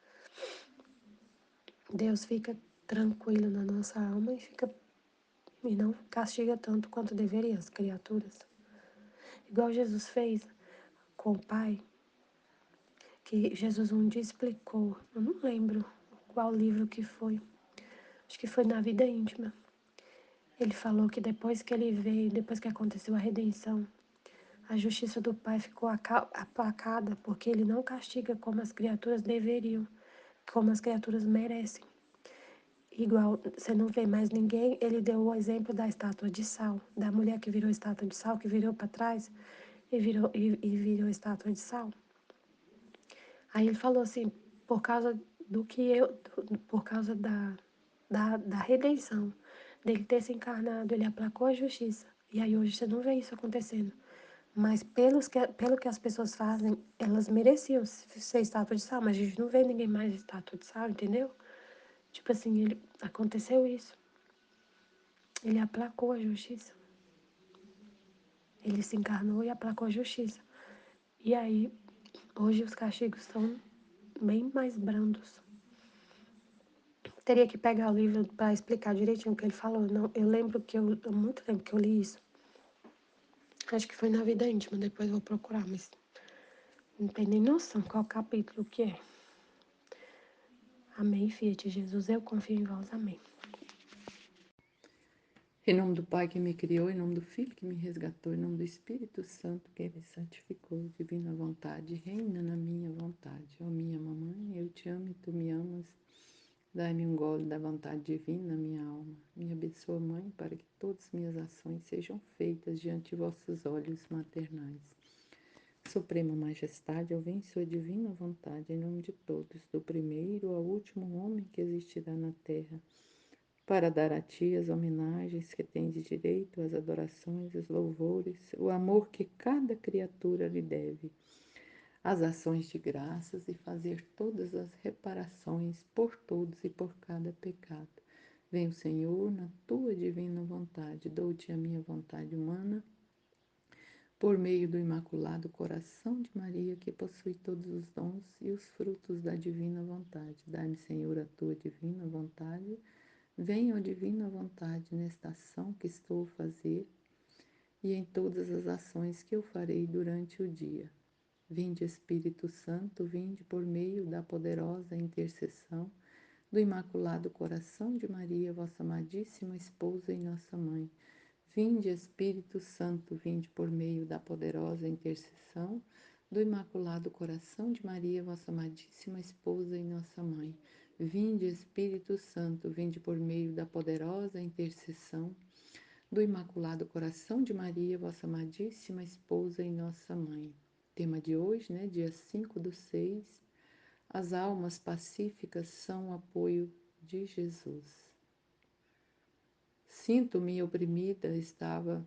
Deus fica tranquilo na nossa alma e não castiga tanto quanto deveria as criaturas. Igual Jesus fez com o Pai, que Jesus um dia explicou, eu não lembro qual livro que foi, acho que foi na Vida Íntima. Ele falou que depois que ele veio, depois que aconteceu a redenção, a justiça do Pai ficou aplacada, porque ele não castiga como as criaturas deveriam, como as criaturas merecem. Igual, você não vê mais ninguém, ele deu o exemplo da estátua de sal, da mulher que virou estátua de sal, que virou para trás e virou estátua de sal. Aí ele falou assim, por causa do que por causa da redenção, dele ter se encarnado, ele aplacou a justiça. E aí hoje você não vê isso acontecendo. Mas pelo que as pessoas fazem, elas mereciam ser estátua de sal, mas a gente não vê ninguém mais estátua de sal, entendeu? Tipo assim, aconteceu isso. Ele aplacou a justiça. Ele se encarnou e aplacou a justiça. E aí, hoje os castigos são bem mais brandos. Teria que pegar o livro para explicar direitinho o que ele falou. Não, eu lembro que há muito tempo que eu li isso. Acho que foi na Vida Íntima, depois vou procurar, mas não tenho nem noção qual capítulo que é. Amém, Fiat Jesus, eu confio em vós, amém. Em nome do Pai que me criou, em nome do Filho que me resgatou, em nome do Espírito Santo que me santificou, divina vontade, reina na minha vontade. Ó minha mamãe, eu te amo e tu me amas. Dai-me um gole da vontade divina na minha alma. Me abençoa, Mãe, para que todas minhas ações sejam feitas diante de vossos olhos maternais. Suprema Majestade, eu venho sua divina vontade, em nome de todos, do primeiro ao último homem que existirá na terra, para dar a ti as homenagens que tens de direito, as adorações, os louvores, o amor que cada criatura lhe deve, as ações de graças e fazer todas as reparações por todos e por cada pecado. Venho, Senhor, na tua divina vontade, dou-te a minha vontade humana, por meio do Imaculado Coração de Maria, que possui todos os dons e os frutos da divina vontade. Dai-me, Senhor, a tua divina vontade. Venha, ó divina vontade, nesta ação que estou a fazer e em todas as ações que eu farei durante o dia. Vinde, Espírito Santo, vinde por meio da poderosa intercessão do Imaculado Coração de Maria, vossa amadíssima esposa e nossa mãe. Vinde, Espírito Santo, vinde por meio da poderosa intercessão do Imaculado Coração de Maria, vossa amadíssima esposa e nossa mãe. Vinde, Espírito Santo, vinde por meio da poderosa intercessão do Imaculado Coração de Maria, vossa amadíssima esposa e nossa mãe. Tema de hoje, né, dia 5/6, as almas pacíficas são o apoio de Jesus. Sinto-me oprimida, estava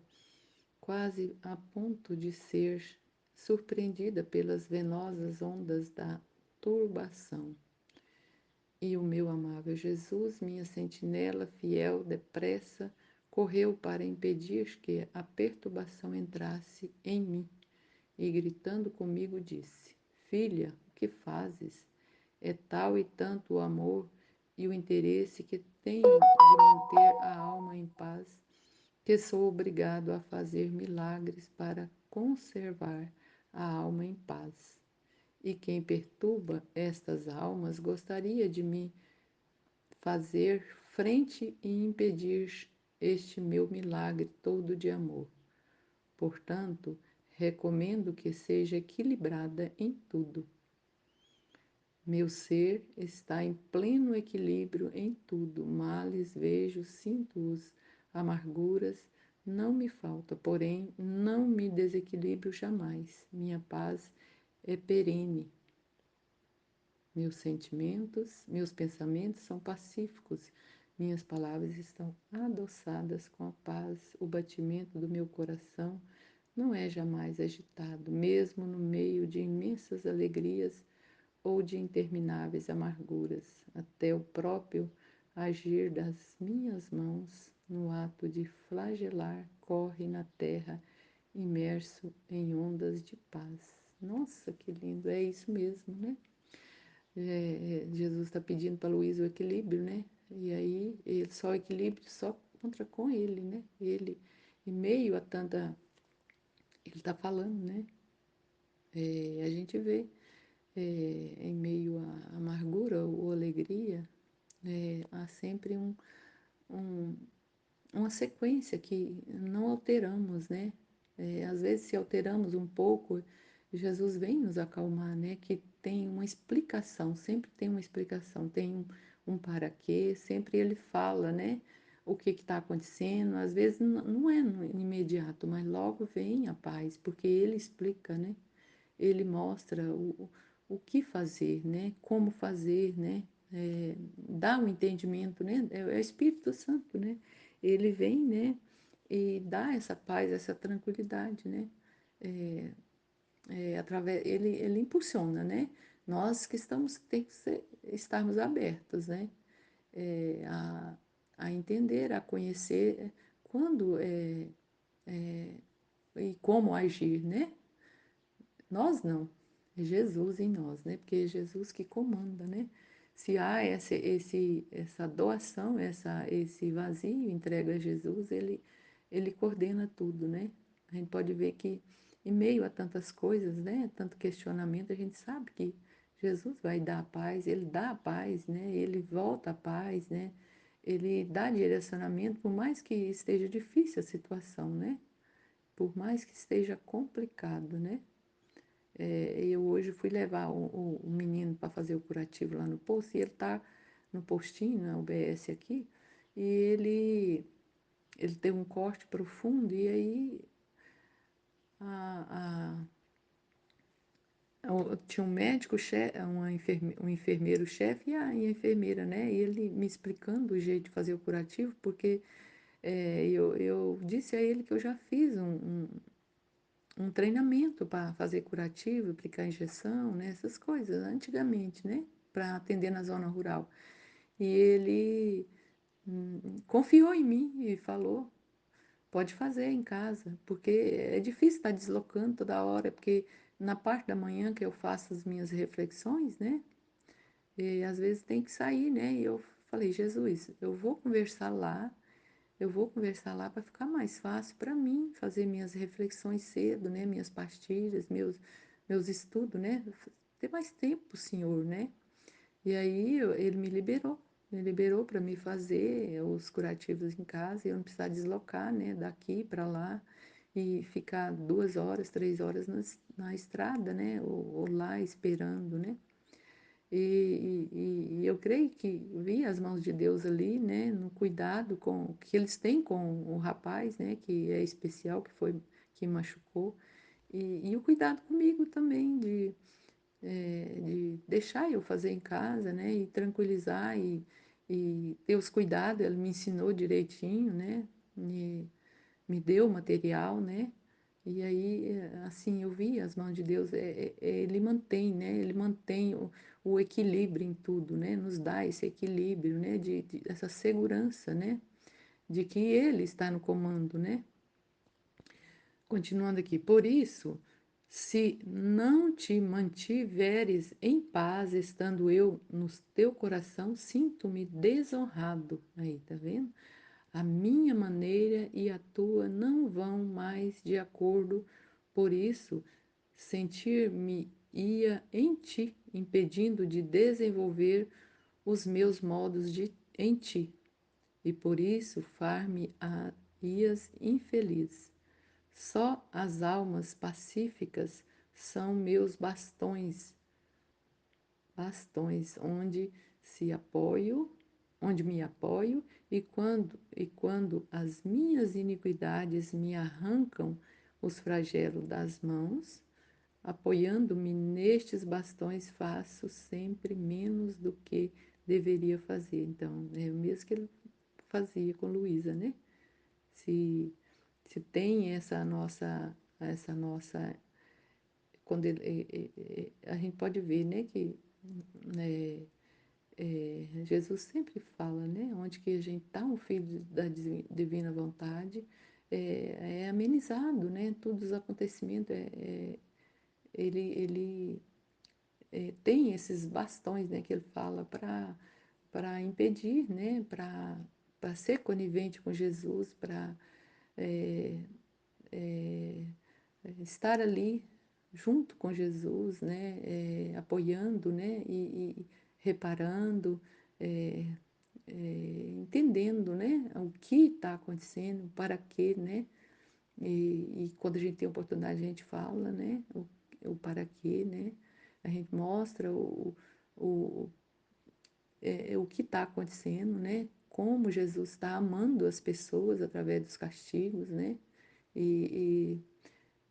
quase a ponto de ser surpreendida pelas venosas ondas da turbação. E o meu amável Jesus, minha sentinela fiel, depressa, correu para impedir que a perturbação entrasse em mim, e gritando comigo disse: Filha, o que fazes? É tal e tanto o amor e o interesse que tenho de manter a alma em paz, que sou obrigado a fazer milagres para conservar a alma em paz. E quem perturba estas almas gostaria de me fazer frente e impedir este meu milagre todo de amor. Portanto, recomendo que seja equilibrada em tudo. Meu ser está em pleno equilíbrio em tudo. Males vejo, sinto-os, amarguras não me falta, porém não me desequilibro jamais. Minha paz é perene. Meus pensamentos são pacíficos. Minhas palavras estão adoçadas com a paz. O batimento do meu coração não é jamais agitado, mesmo no meio de imensas alegrias ou de intermináveis amarguras. Até o próprio agir das minhas mãos no ato de flagelar corre na terra, imerso em ondas de paz. Nossa, que lindo! É isso mesmo, né? Jesus está pedindo para Luiz o equilíbrio, né? E aí, ele, só o equilíbrio só encontra com ele, né? Ele, em meio a tanta. Ele está falando, né? A gente vê em meio à amargura ou alegria, há sempre um, uma sequência que não alteramos, né? Às vezes, se alteramos um pouco, Jesus vem nos acalmar, né? Que tem uma explicação, sempre tem uma explicação, tem um para quê, sempre ele fala, né? O que está acontecendo, às vezes não é no imediato, mas logo vem a paz, porque ele explica, né? Ele mostra o que fazer, né? Como fazer, né? Dá um entendimento, né? É o Espírito Santo, né? Ele vem, né? E dá essa paz, essa tranquilidade, né? Através, ele impulsiona, né? Nós que estamos, tem que estarmos abertos, né? É, a, a entender, a conhecer quando e como agir, né? Nós não, é Jesus em nós, né? Porque é Jesus que comanda, né? Se há essa doação, esse vazio entregue a Jesus, ele coordena tudo, né? A gente pode ver que em meio a tantas coisas, né? Tanto questionamento, a gente sabe que Jesus vai dar a paz, ele dá a paz, né? Ele volta a paz, né? Ele dá direcionamento, por mais que esteja difícil a situação, né? Por mais que esteja complicado, né? Eu hoje fui levar o menino para fazer o curativo lá no posto e ele está no postinho, na UBS aqui, e ele tem um corte profundo e aí a, tinha um médico, um enfermeiro-chefe e a enfermeira, né? E ele me explicando o jeito de fazer o curativo, porque eu disse a ele que eu já fiz um treinamento para fazer curativo, aplicar injeção, né, essas coisas, antigamente, né, para atender na zona rural. E ele confiou em mim e falou, pode fazer em casa, porque é difícil estar deslocando toda hora, porque na parte da manhã que eu faço as minhas reflexões, né, e às vezes tem que sair, né, e eu falei, Jesus, eu vou conversar lá para ficar mais fácil para mim fazer minhas reflexões cedo, né? Minhas pastilhas, meus estudos, né? Ter mais tempo, Senhor, né? E aí ele me liberou para me fazer os curativos em casa e eu não precisar deslocar, né? Daqui para lá e ficar 2 horas, 3 horas na estrada, né? Ou lá esperando, né? E eu creio que vi as mãos de Deus ali, né, no cuidado que eles têm com o rapaz, né, que é especial, que machucou, e o cuidado comigo também de deixar eu fazer em casa, né, e tranquilizar e ter os cuidados. Ele me ensinou direitinho, né, me deu o material, né? E aí, assim, eu vi as mãos de Deus, ele mantém, né? Ele mantém o equilíbrio em tudo, né? Nos dá esse equilíbrio, né? Essa segurança, né? De que Ele está no comando, né? Continuando aqui, por isso, Se não te mantiveres em paz, estando eu no teu coração, sinto-me desonrado. Aí, tá vendo? A minha maneira e a tua não vão mais de acordo, por isso, sentir-me-ia em ti, impedindo de desenvolver os meus modos em ti, e por isso far-me-ias infeliz. Só as almas pacíficas são meus bastões onde me apoio, e quando as minhas iniquidades me arrancam os flagelos das mãos, apoiando-me nestes bastões, faço sempre menos do que deveria fazer. Então, é o mesmo que ele fazia com Luísa, né? Se, se tem essa nossa, quando a gente pode ver, né, que é, Jesus sempre fala, né, onde que a gente está, o filho da divina vontade, é amenizado, né, todos os acontecimentos, ele tem esses bastões, né, que ele fala para impedir, né, para ser conivente com Jesus, para é, é, estar ali junto com Jesus, né, apoiando, né, e reparando, é, entendendo, né, o que está acontecendo, para quê, né, e quando a gente tem oportunidade a gente fala, né, o para quê, né, a gente mostra o, o que está acontecendo, né, como Jesus está amando as pessoas através dos castigos, né, e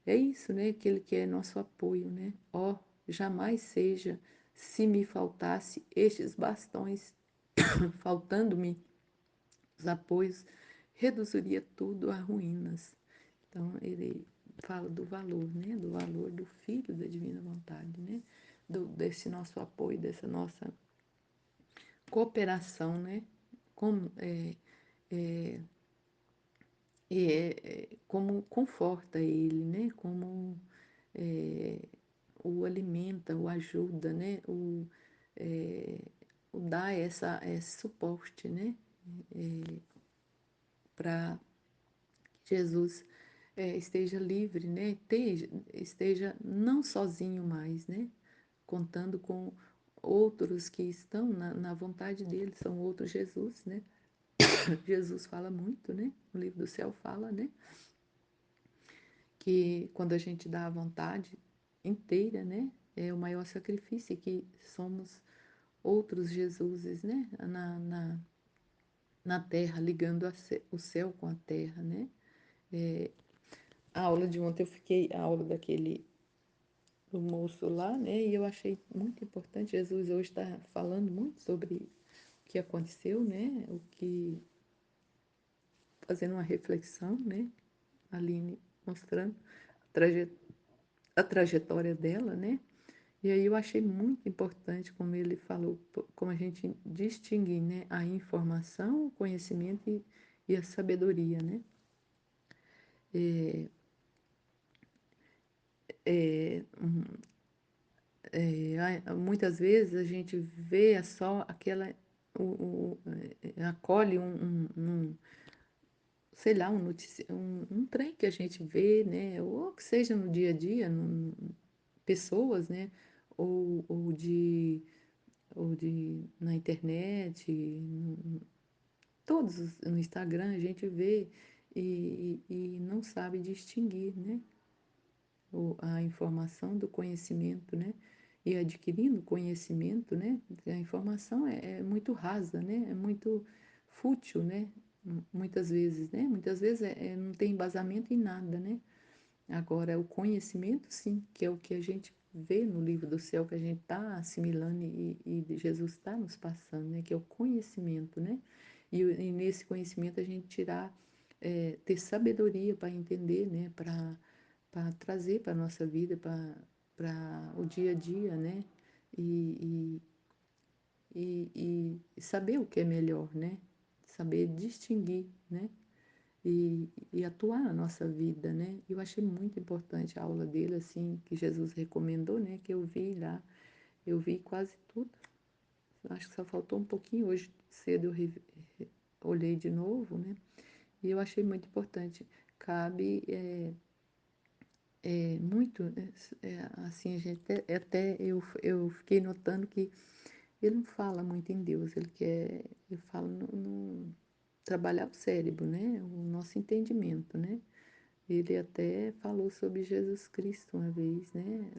é isso, né, que ele quer nosso apoio, né, ó, jamais seja se me faltasse estes bastões, faltando-me os apoios, reduziria tudo a ruínas. Então, ele fala do valor, né? Do valor do Filho da Divina Vontade, né? Desse nosso apoio, dessa nossa cooperação, né? Como, como conforta ele, né? Como é, o alimenta, o ajuda, né? É, o dá esse suporte, né? Para que Jesus esteja livre, né? Esteja não sozinho mais, né? Contando com outros que estão na vontade dele, são outros Jesus, né? Jesus fala muito, né? O livro do céu fala, né? Que quando a gente dá a vontade inteira, né? É o maior sacrifício, que somos outros Jesuses, né? Na terra, ligando o céu com a terra, né? A aula de ontem a aula daquele do moço lá, né? E eu achei muito importante. Jesus hoje está falando muito sobre o que aconteceu, né? Fazendo uma reflexão, né? A Aline mostrando traje, a trajetória dela, né? E aí eu achei muito importante como ele falou, como a gente distinguir, né? A informação, o conhecimento e a sabedoria, né? É, é, muitas vezes a gente vê só aquela, acolhe sei lá, um trem que a gente vê, né, ou que seja no dia a dia, pessoas, né, ou, ou de, ou na internet, no Instagram a gente vê e não sabe distinguir, né, a informação do conhecimento, né? E adquirindo conhecimento, né? A informação é muito rasa, né? É muito fútil, né? Muitas vezes, né? Muitas vezes não tem embasamento em nada, né? Agora, o conhecimento, sim, que é o que a gente vê no livro do céu, que a gente está assimilando e Jesus está nos passando, né? Que é o conhecimento, né? E nesse conhecimento a gente ter sabedoria para entender, né? Para trazer para a nossa vida, para o dia a dia, né? E, e saber o que é melhor, né? Saber distinguir, né? e atuar na nossa vida, né? Eu achei muito importante a aula dele, assim, que Jesus recomendou, né? Que eu vi lá, eu vi quase tudo. Acho que só faltou um pouquinho hoje cedo, olhei de novo, né? E eu achei muito importante. Cabe muito, assim, a gente até eu fiquei notando que ele não fala muito em Deus, ele fala no trabalhar o cérebro, né? O nosso entendimento, né? Ele até falou sobre Jesus Cristo uma vez, né?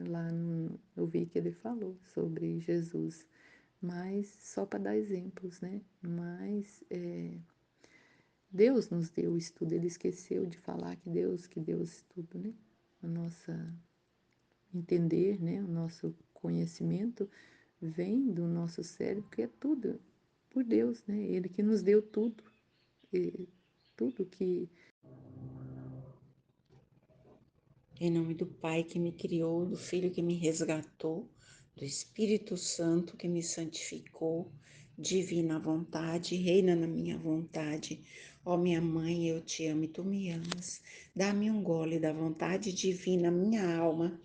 Eu vi que ele falou sobre Jesus, mas só para dar exemplos, né? Mas Deus nos deu isso tudo, ele esqueceu de falar que Deus tudo, né? A nossa entender, né? O nosso conhecimento vem do nosso cérebro, que é tudo por Deus, né? Ele que nos deu tudo, e tudo que Em nome do Pai que me criou, do Filho que me resgatou, do Espírito Santo que me santificou, divina vontade, reina na minha vontade. Ó minha mãe, eu te amo e tu me amas. Dá-me um gole da vontade divina, minha alma.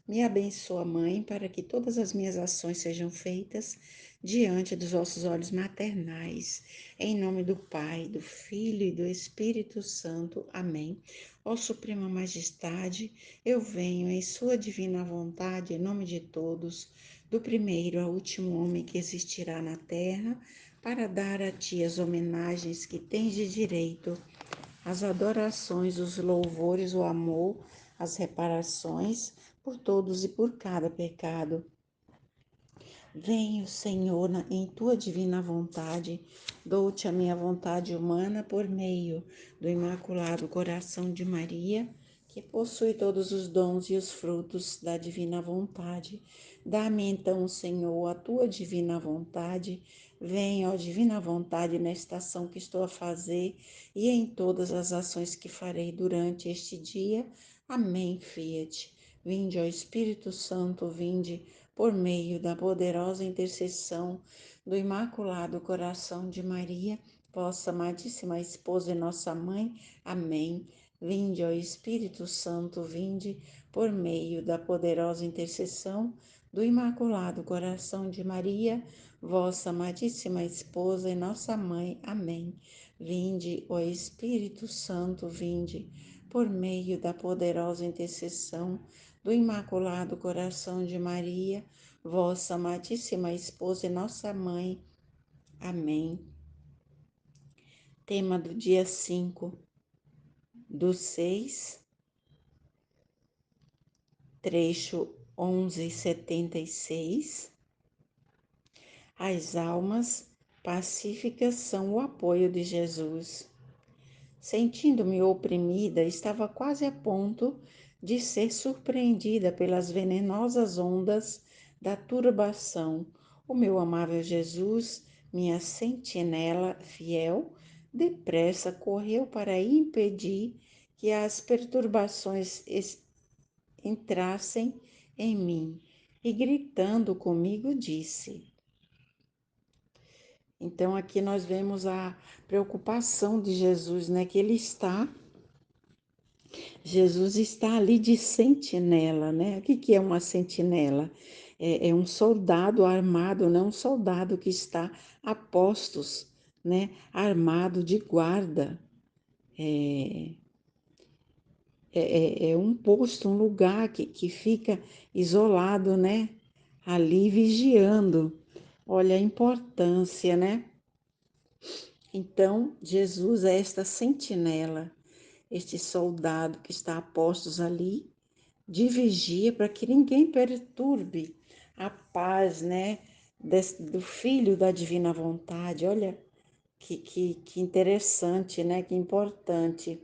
Me abençoa, Mãe, para que todas as minhas ações sejam feitas diante dos vossos olhos maternais. Em nome do Pai, do Filho e do Espírito Santo. Amém. Ó Suprema Majestade, eu venho em Sua divina vontade, em nome de todos, do primeiro ao último homem que existirá na terra, para dar a Ti as homenagens que tens de direito, as adorações, os louvores, o amor, as reparações por todos e por cada pecado. Venho, Senhor, em tua divina vontade, dou-te a minha vontade humana por meio do Imaculado Coração de Maria, que possui todos os dons e os frutos da divina vontade. Dá-me então, Senhor, a tua divina vontade. Venha, ó divina vontade, nesta ação que estou a fazer e em todas as ações que farei durante este dia. Amém, Fiat. Vinde, ó Espírito Santo, vinde por meio da poderosa intercessão do Imaculado Coração de Maria, vossa amadíssima esposa e nossa mãe. Amém. Vinde, ó Espírito Santo, vinde por meio da poderosa intercessão do Imaculado Coração de Maria, vossa amadíssima esposa e nossa mãe. Amém. Vinde, ó Espírito Santo, vinde por meio da poderosa intercessão do Imaculado Coração de Maria, vossa amadíssima esposa e nossa mãe. Amém. Tema do dia 5 do 6, trecho 1176. As almas pacíficas são o apoio de Jesus. Sentindo-me oprimida, estava quase a ponto de ser surpreendida pelas venenosas ondas da turbação. O meu amável Jesus, minha sentinela fiel, depressa correu para impedir que as perturbações entrassem em mim e, gritando comigo, disse. Então, aqui nós vemos a preocupação de Jesus, né? Que Jesus está ali de sentinela, né? O que é uma sentinela? É um soldado armado, não um soldado que está a postos, né? Armado de guarda. É um posto, um lugar que fica isolado, né? Ali vigiando. Olha a importância, né? Então, Jesus é esta sentinela, este soldado que está a postos ali, de vigia para que ninguém perturbe a paz, né, do Filho da Divina Vontade. Olha que interessante, né, que importante.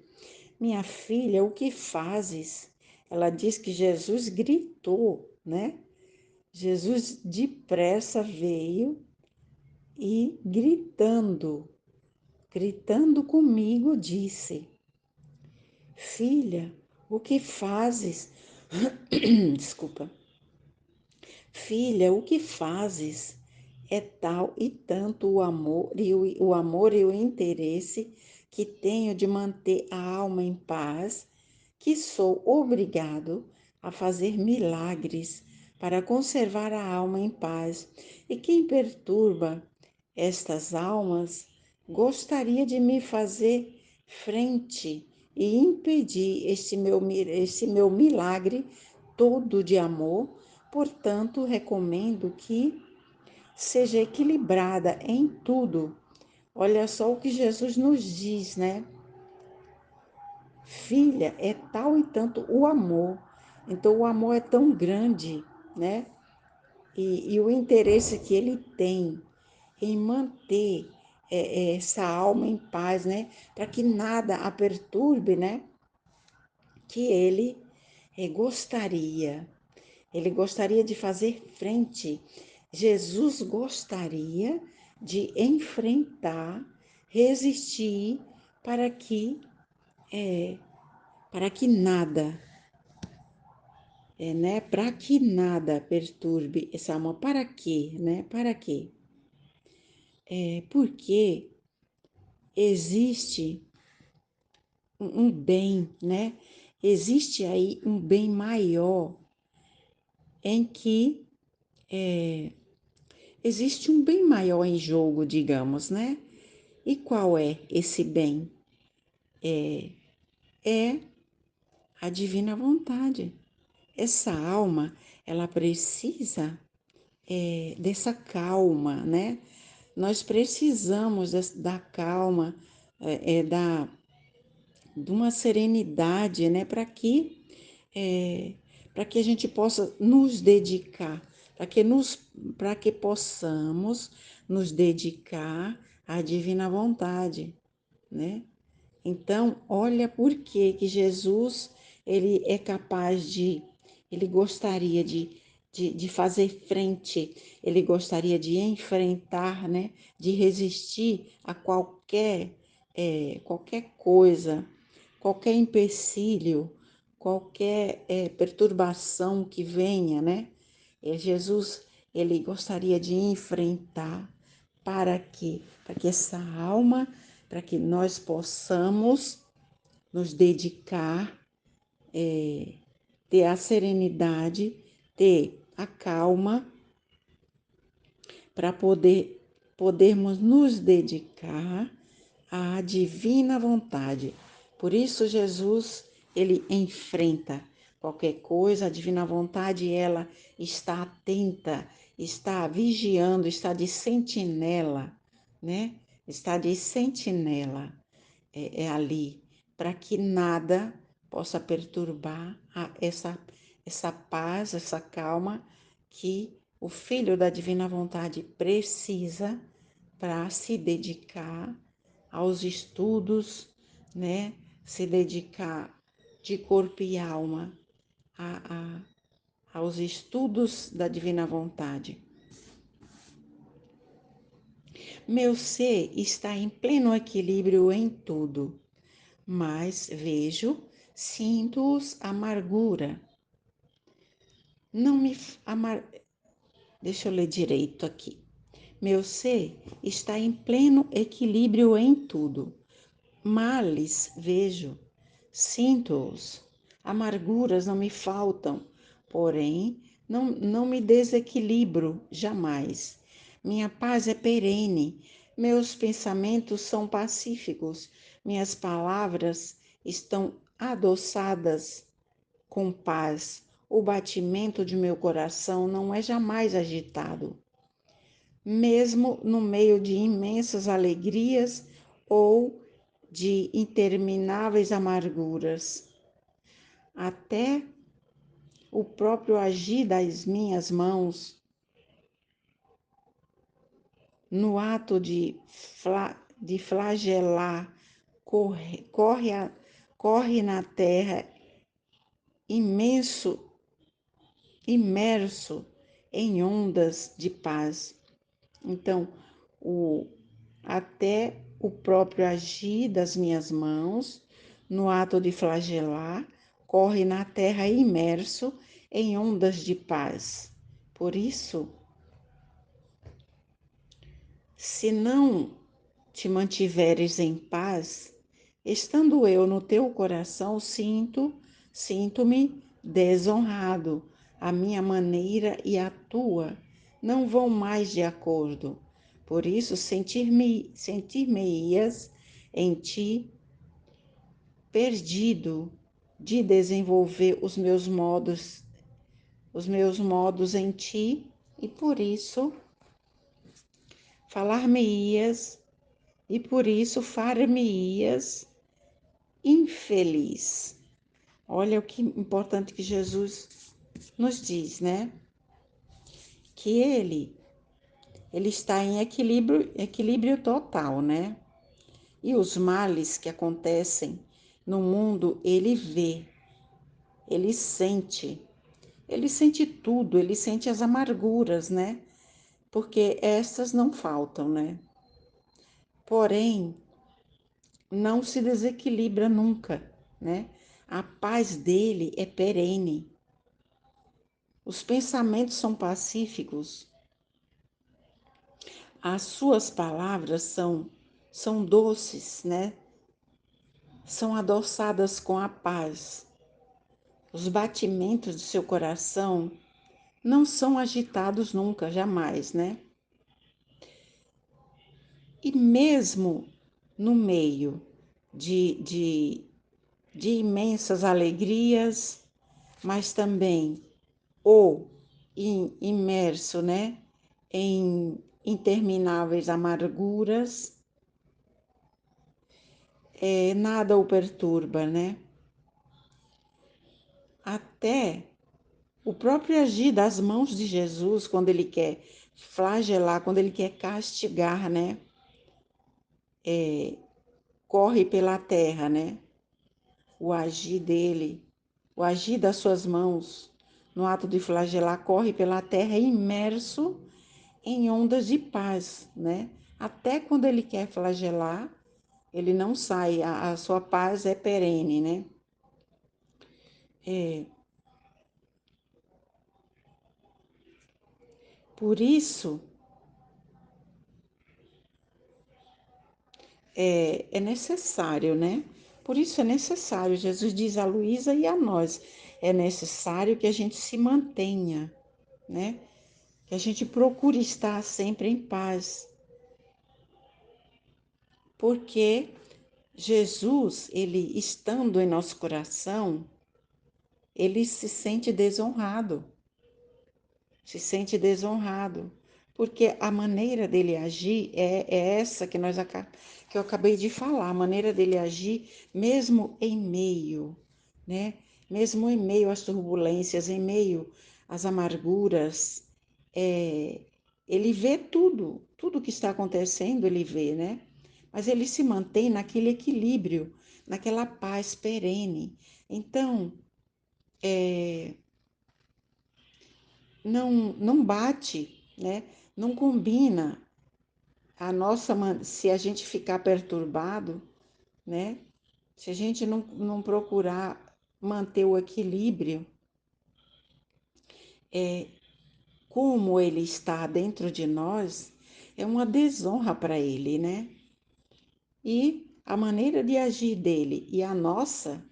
Minha filha, o que fazes? Ela diz que Jesus gritou, né? Jesus depressa veio e gritando comigo, disse: Filha, o que fazes? Desculpa. Filha, o que fazes? É tal e tanto o amor e o interesse que tenho de manter a alma em paz, que sou obrigado a fazer milagres para conservar a alma em paz. E quem perturba estas almas gostaria de me fazer frente e impedir esse meu milagre todo de amor. Portanto, recomendo que seja equilibrada em tudo. Olha só o que Jesus nos diz, né? Filha, é tal e tanto o amor. Então, o amor é tão grande, né? E o interesse que ele tem em manter essa alma em paz, né? Para que nada a perturbe, né? Que gostaria. Ele gostaria de fazer frente. Jesus gostaria de enfrentar, resistir para que nada, né? Para que nada perturbe essa alma. Para quê, né? Para quê? Porque existe um bem, né? Existe aí um bem maior em que existe um bem maior em jogo, digamos, né? E qual é esse bem? É a divina vontade. Essa alma, ela precisa dessa calma, né? Nós precisamos da calma, de uma serenidade, né? Para que a gente possa nos dedicar, para que possamos nos dedicar à divina vontade, né? Então, olha por que Jesus, ele gostaria de fazer frente, ele gostaria de enfrentar, né? De resistir a qualquer coisa, qualquer empecilho, qualquer perturbação que venha, né? Jesus, ele gostaria de enfrentar para quê? Para que essa alma, para que nós possamos nos dedicar, ter a serenidade, ter a calma para podermos nos dedicar à divina vontade. Por isso Jesus, ele enfrenta qualquer coisa, a divina vontade, ela está atenta, está vigiando, está de sentinela, né? Está de sentinela ali, para que nada possa perturbar essa paz, essa calma que o filho da divina vontade precisa para se dedicar aos estudos, né? Se dedicar de corpo e alma aos estudos da divina vontade. Meu ser está em pleno equilíbrio em tudo, mas vejo, sinto-os amargura. Não me amar... Deixa eu ler direito aqui. Meu ser está em pleno equilíbrio em tudo. Males vejo, sinto-os. Amarguras não me faltam, porém não me desequilibro jamais. Minha paz é perene, meus pensamentos são pacíficos, minhas palavras estão adoçadas com paz. O batimento de meu coração não é jamais agitado. Mesmo no meio de imensas alegrias ou de intermináveis amarguras. Até o próprio agir das minhas mãos, no ato de flagelar, corre na terra imerso em ondas de paz. Então, até o próprio agir das minhas mãos, no ato de flagelar, corre na terra imerso em ondas de paz. Por isso, Se não te mantiveres em paz, estando eu no teu coração, sinto-me desonrado. A minha maneira e a tua não vão mais de acordo. Por isso sentir-me-ias em ti perdido de desenvolver os meus modos em ti, e por isso falar-me-ias, e por isso far-me-ias infeliz. Olha o que importante que Jesus nos diz, né? Que ele está em equilíbrio total, né? E os males que acontecem no mundo, ele sente, ele sente tudo, ele sente as amarguras, né? Porque essas não faltam, né? Porém, não se desequilibra nunca, né? A paz dele é perene. Os pensamentos são pacíficos. As suas palavras são doces, né? São adoçadas com a paz. Os batimentos do seu coração não são agitados nunca, jamais, né? E mesmo no meio de, de, de imensas alegrias, mas também ou imerso, né, em intermináveis amarguras, nada o perturba, né? Até o próprio agir das mãos de Jesus, quando ele quer flagelar, quando ele quer castigar, né? Corre pela terra, né? O agir dele, o agir das suas mãos, no ato de flagelar, corre pela terra imerso em ondas de paz, né? Até quando ele quer flagelar, ele não sai, a sua paz é perene, né? Por isso, é necessário, né? Por isso é necessário, Jesus diz a Luísa e a nós, é necessário que a gente se mantenha, né? Que a gente procure estar sempre em paz, porque Jesus, ele estando em nosso coração, ele se sente desonrado, porque a maneira dele agir é essa que eu acabei de falar, a maneira dele agir mesmo em meio, né? Mesmo em meio às turbulências, em meio às amarguras, ele vê tudo que está acontecendo, ele vê, né? Mas ele se mantém naquele equilíbrio, naquela paz perene. Então, não bate, né? Não combina se a gente ficar perturbado, né? Se a gente não procurar manter o equilíbrio, como ele está dentro de nós, é uma desonra para ele, né? E a maneira de agir dele e a nossa,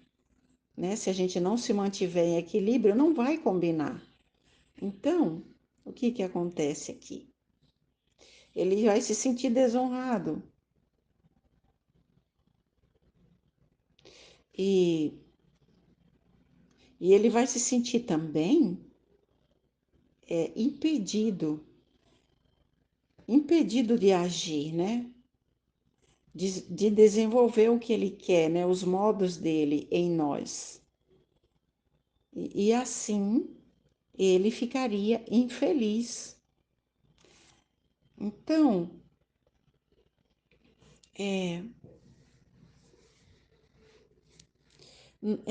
né? Se a gente não se mantiver em equilíbrio, não vai combinar. Então, o que acontece aqui? Ele vai se sentir desonrado. E, e ele vai se sentir também impedido de agir, né? De desenvolver o que ele quer, né? Os modos dele em nós. E assim ele ficaria infeliz. Então, é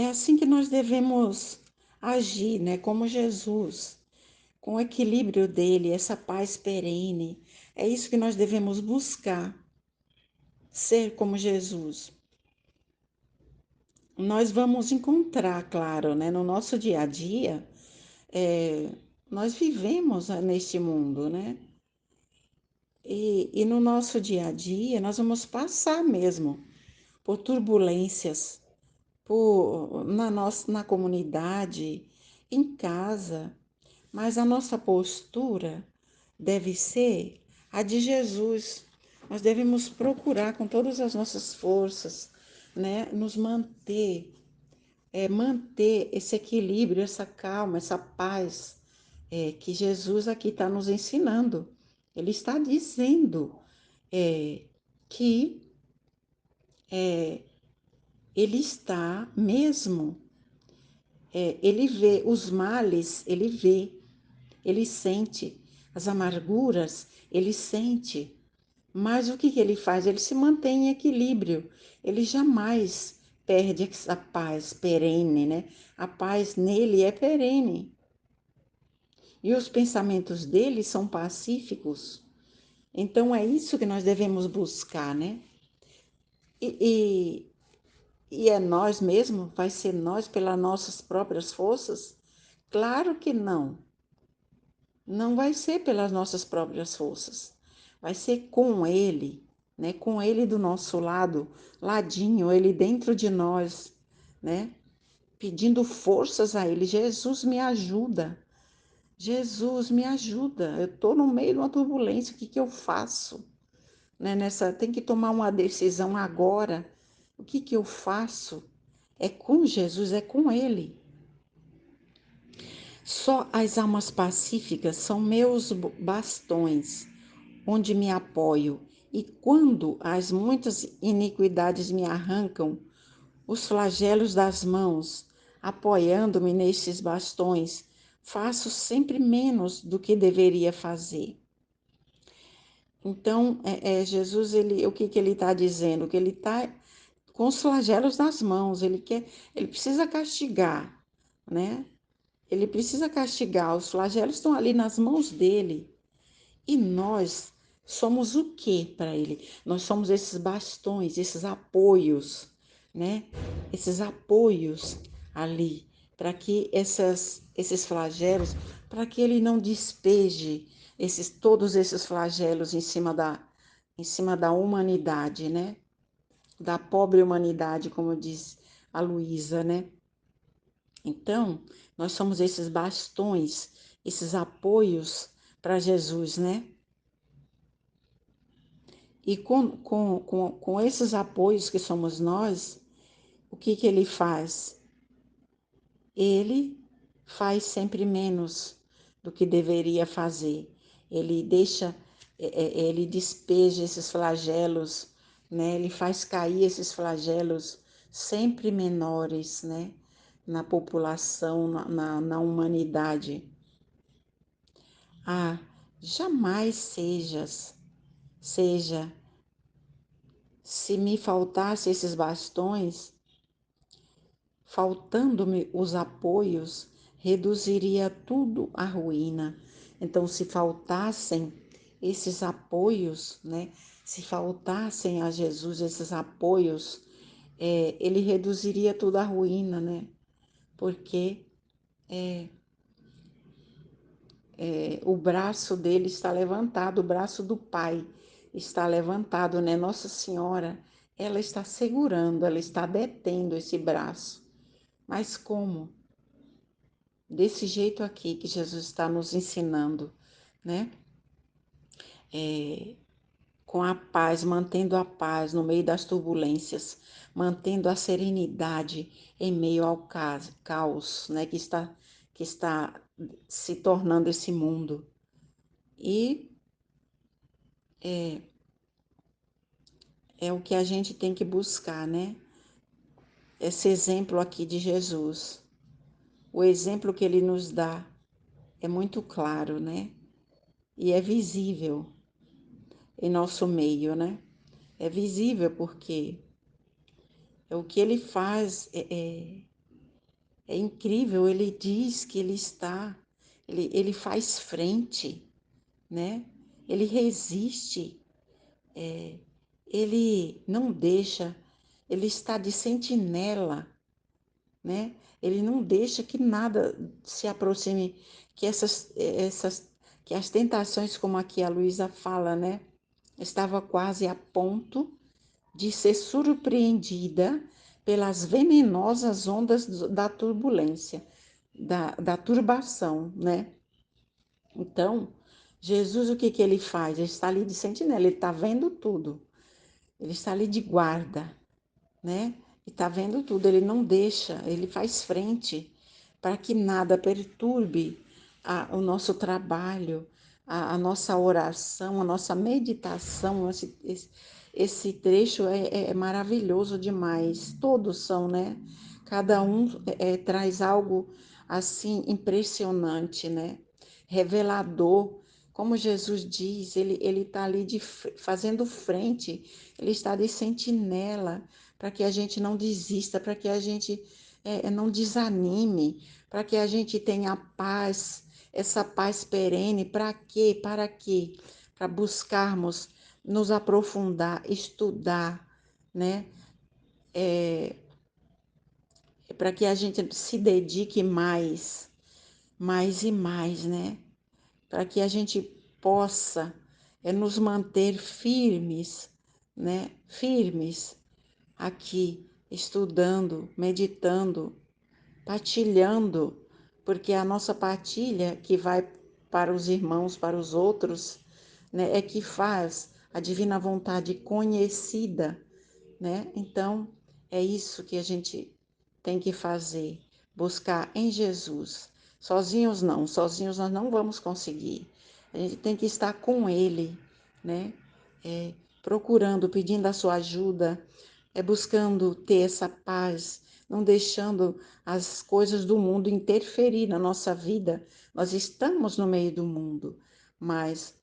assim que nós devemos agir, né? Como Jesus, com o equilíbrio dele, essa paz perene. É isso que nós devemos buscar, ser como Jesus. Nós vamos encontrar, claro, né? No nosso dia a dia, nós vivemos neste mundo, né? E no nosso dia a dia, nós vamos passar mesmo por turbulências, na comunidade, em casa, mas a nossa postura deve ser a de Jesus. Nós devemos procurar com todas as nossas forças, né, nos manter esse equilíbrio, essa calma, essa paz, que Jesus aqui está nos ensinando. Ele está dizendo que ele está mesmo, ele vê os males, ele sente as amarguras, ele sente. Mas o que ele faz? Ele se mantém em equilíbrio. Ele jamais perde essa paz perene, né? A paz nele é perene. E os pensamentos dele são pacíficos. Então é isso que nós devemos buscar, né? E, e é nós mesmos? Vai ser nós pelas nossas próprias forças? Claro que não. Não vai ser pelas nossas próprias forças. Vai ser com Ele, né? Com Ele do nosso lado, ladinho, Ele dentro de nós, né? Pedindo forças a Ele. Jesus me ajuda. Jesus me ajuda. Eu estou no meio de uma turbulência. O que que eu faço? Né? Tem que tomar uma decisão agora. O que que eu faço? É com Jesus, é com Ele. Só as almas pacíficas são meus bastões, onde me apoio, e quando as muitas iniquidades me arrancam os flagelos das mãos, apoiando-me nestes bastões, faço sempre menos do que deveria fazer. Então, Jesus, o que ele está dizendo? Que ele está com os flagelos nas mãos, ele precisa castigar, né? Ele precisa castigar, os flagelos estão ali nas mãos dele. E nós somos o que para ele? Nós somos esses bastões, esses apoios, né? Esses apoios ali, para que esses flagelos, para que ele não despeje todos esses flagelos em cima da humanidade, né? Da pobre humanidade, como diz a Luísa, né? Então, nós somos esses bastões, esses apoios para Jesus, né? E com esses apoios que somos nós, o que ele faz? Ele faz sempre menos do que deveria fazer. Ele ele despeja esses flagelos, né? Ele faz cair esses flagelos sempre menores, né? Na população, na humanidade. Ah, jamais seja, se me faltasse esses bastões, faltando-me os apoios, reduziria tudo à ruína. Então, se faltassem esses apoios, né? Se faltassem a Jesus esses apoios, ele reduziria tudo à ruína, né? Porque o braço dele está levantado, o braço do Pai está levantado, né? Nossa Senhora, ela está segurando, ela está detendo esse braço. Mas como? Desse jeito aqui que Jesus está nos ensinando, né? Com a paz, mantendo a paz no meio das turbulências, mantendo a serenidade em meio ao caos, né? Que está se tornando esse mundo. E é o que a gente tem que buscar, né? Esse exemplo aqui de Jesus. O exemplo que ele nos dá é muito claro, né? E é visível em nosso meio, né? É visível porque o que ele faz é incrível. Ele diz que ele faz frente, né? Ele resiste, ele não deixa, ele está de sentinela, né? Ele não deixa que nada se aproxime, que que as tentações, como aqui a Luísa fala, né? estava quase a ponto de ser surpreendida pelas venenosas ondas da turbulência, da turbação, né? Então, Jesus, o que que ele faz? Ele está ali de sentinela, ele está vendo tudo. Ele está ali de guarda, né? E está vendo tudo, ele não deixa, ele faz frente para que nada perturbe o nosso trabalho, a nossa oração, a nossa meditação. Esse trecho é maravilhoso demais. Todos são, né? Cada um traz algo assim impressionante, né? Revelador. Como Jesus diz, ele está ali fazendo frente, ele está de sentinela para que a gente não desista, para que a gente não desanime, para que a gente tenha paz, essa paz perene. Para quê? Para quê? Para buscarmos nos aprofundar, estudar, né? Para que a gente se dedique mais e mais, né? Para que a gente possa nos manter firmes, né? Firmes aqui, estudando, meditando, partilhando, porque a nossa partilha que vai para os irmãos, para os outros, né, é que faz a divina vontade conhecida, né? Então, é isso que a gente tem que fazer, buscar em Jesus. Sozinhos nós não vamos conseguir. A gente tem que estar com Ele, né? Procurando, pedindo a sua ajuda, buscando ter essa paz, não deixando as coisas do mundo interferir na nossa vida. Nós estamos no meio do mundo, mas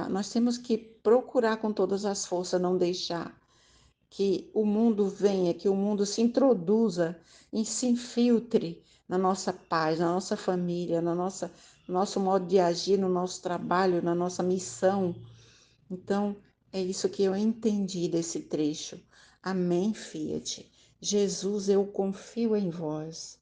nós temos que procurar com todas as forças não deixar que o mundo venha, que o mundo se introduza e se infiltre na nossa paz, na nossa família, no nosso modo de agir, no nosso trabalho, na nossa missão. Então, é isso que eu entendi desse trecho. Amém, Fiat. Jesus, eu confio em vós.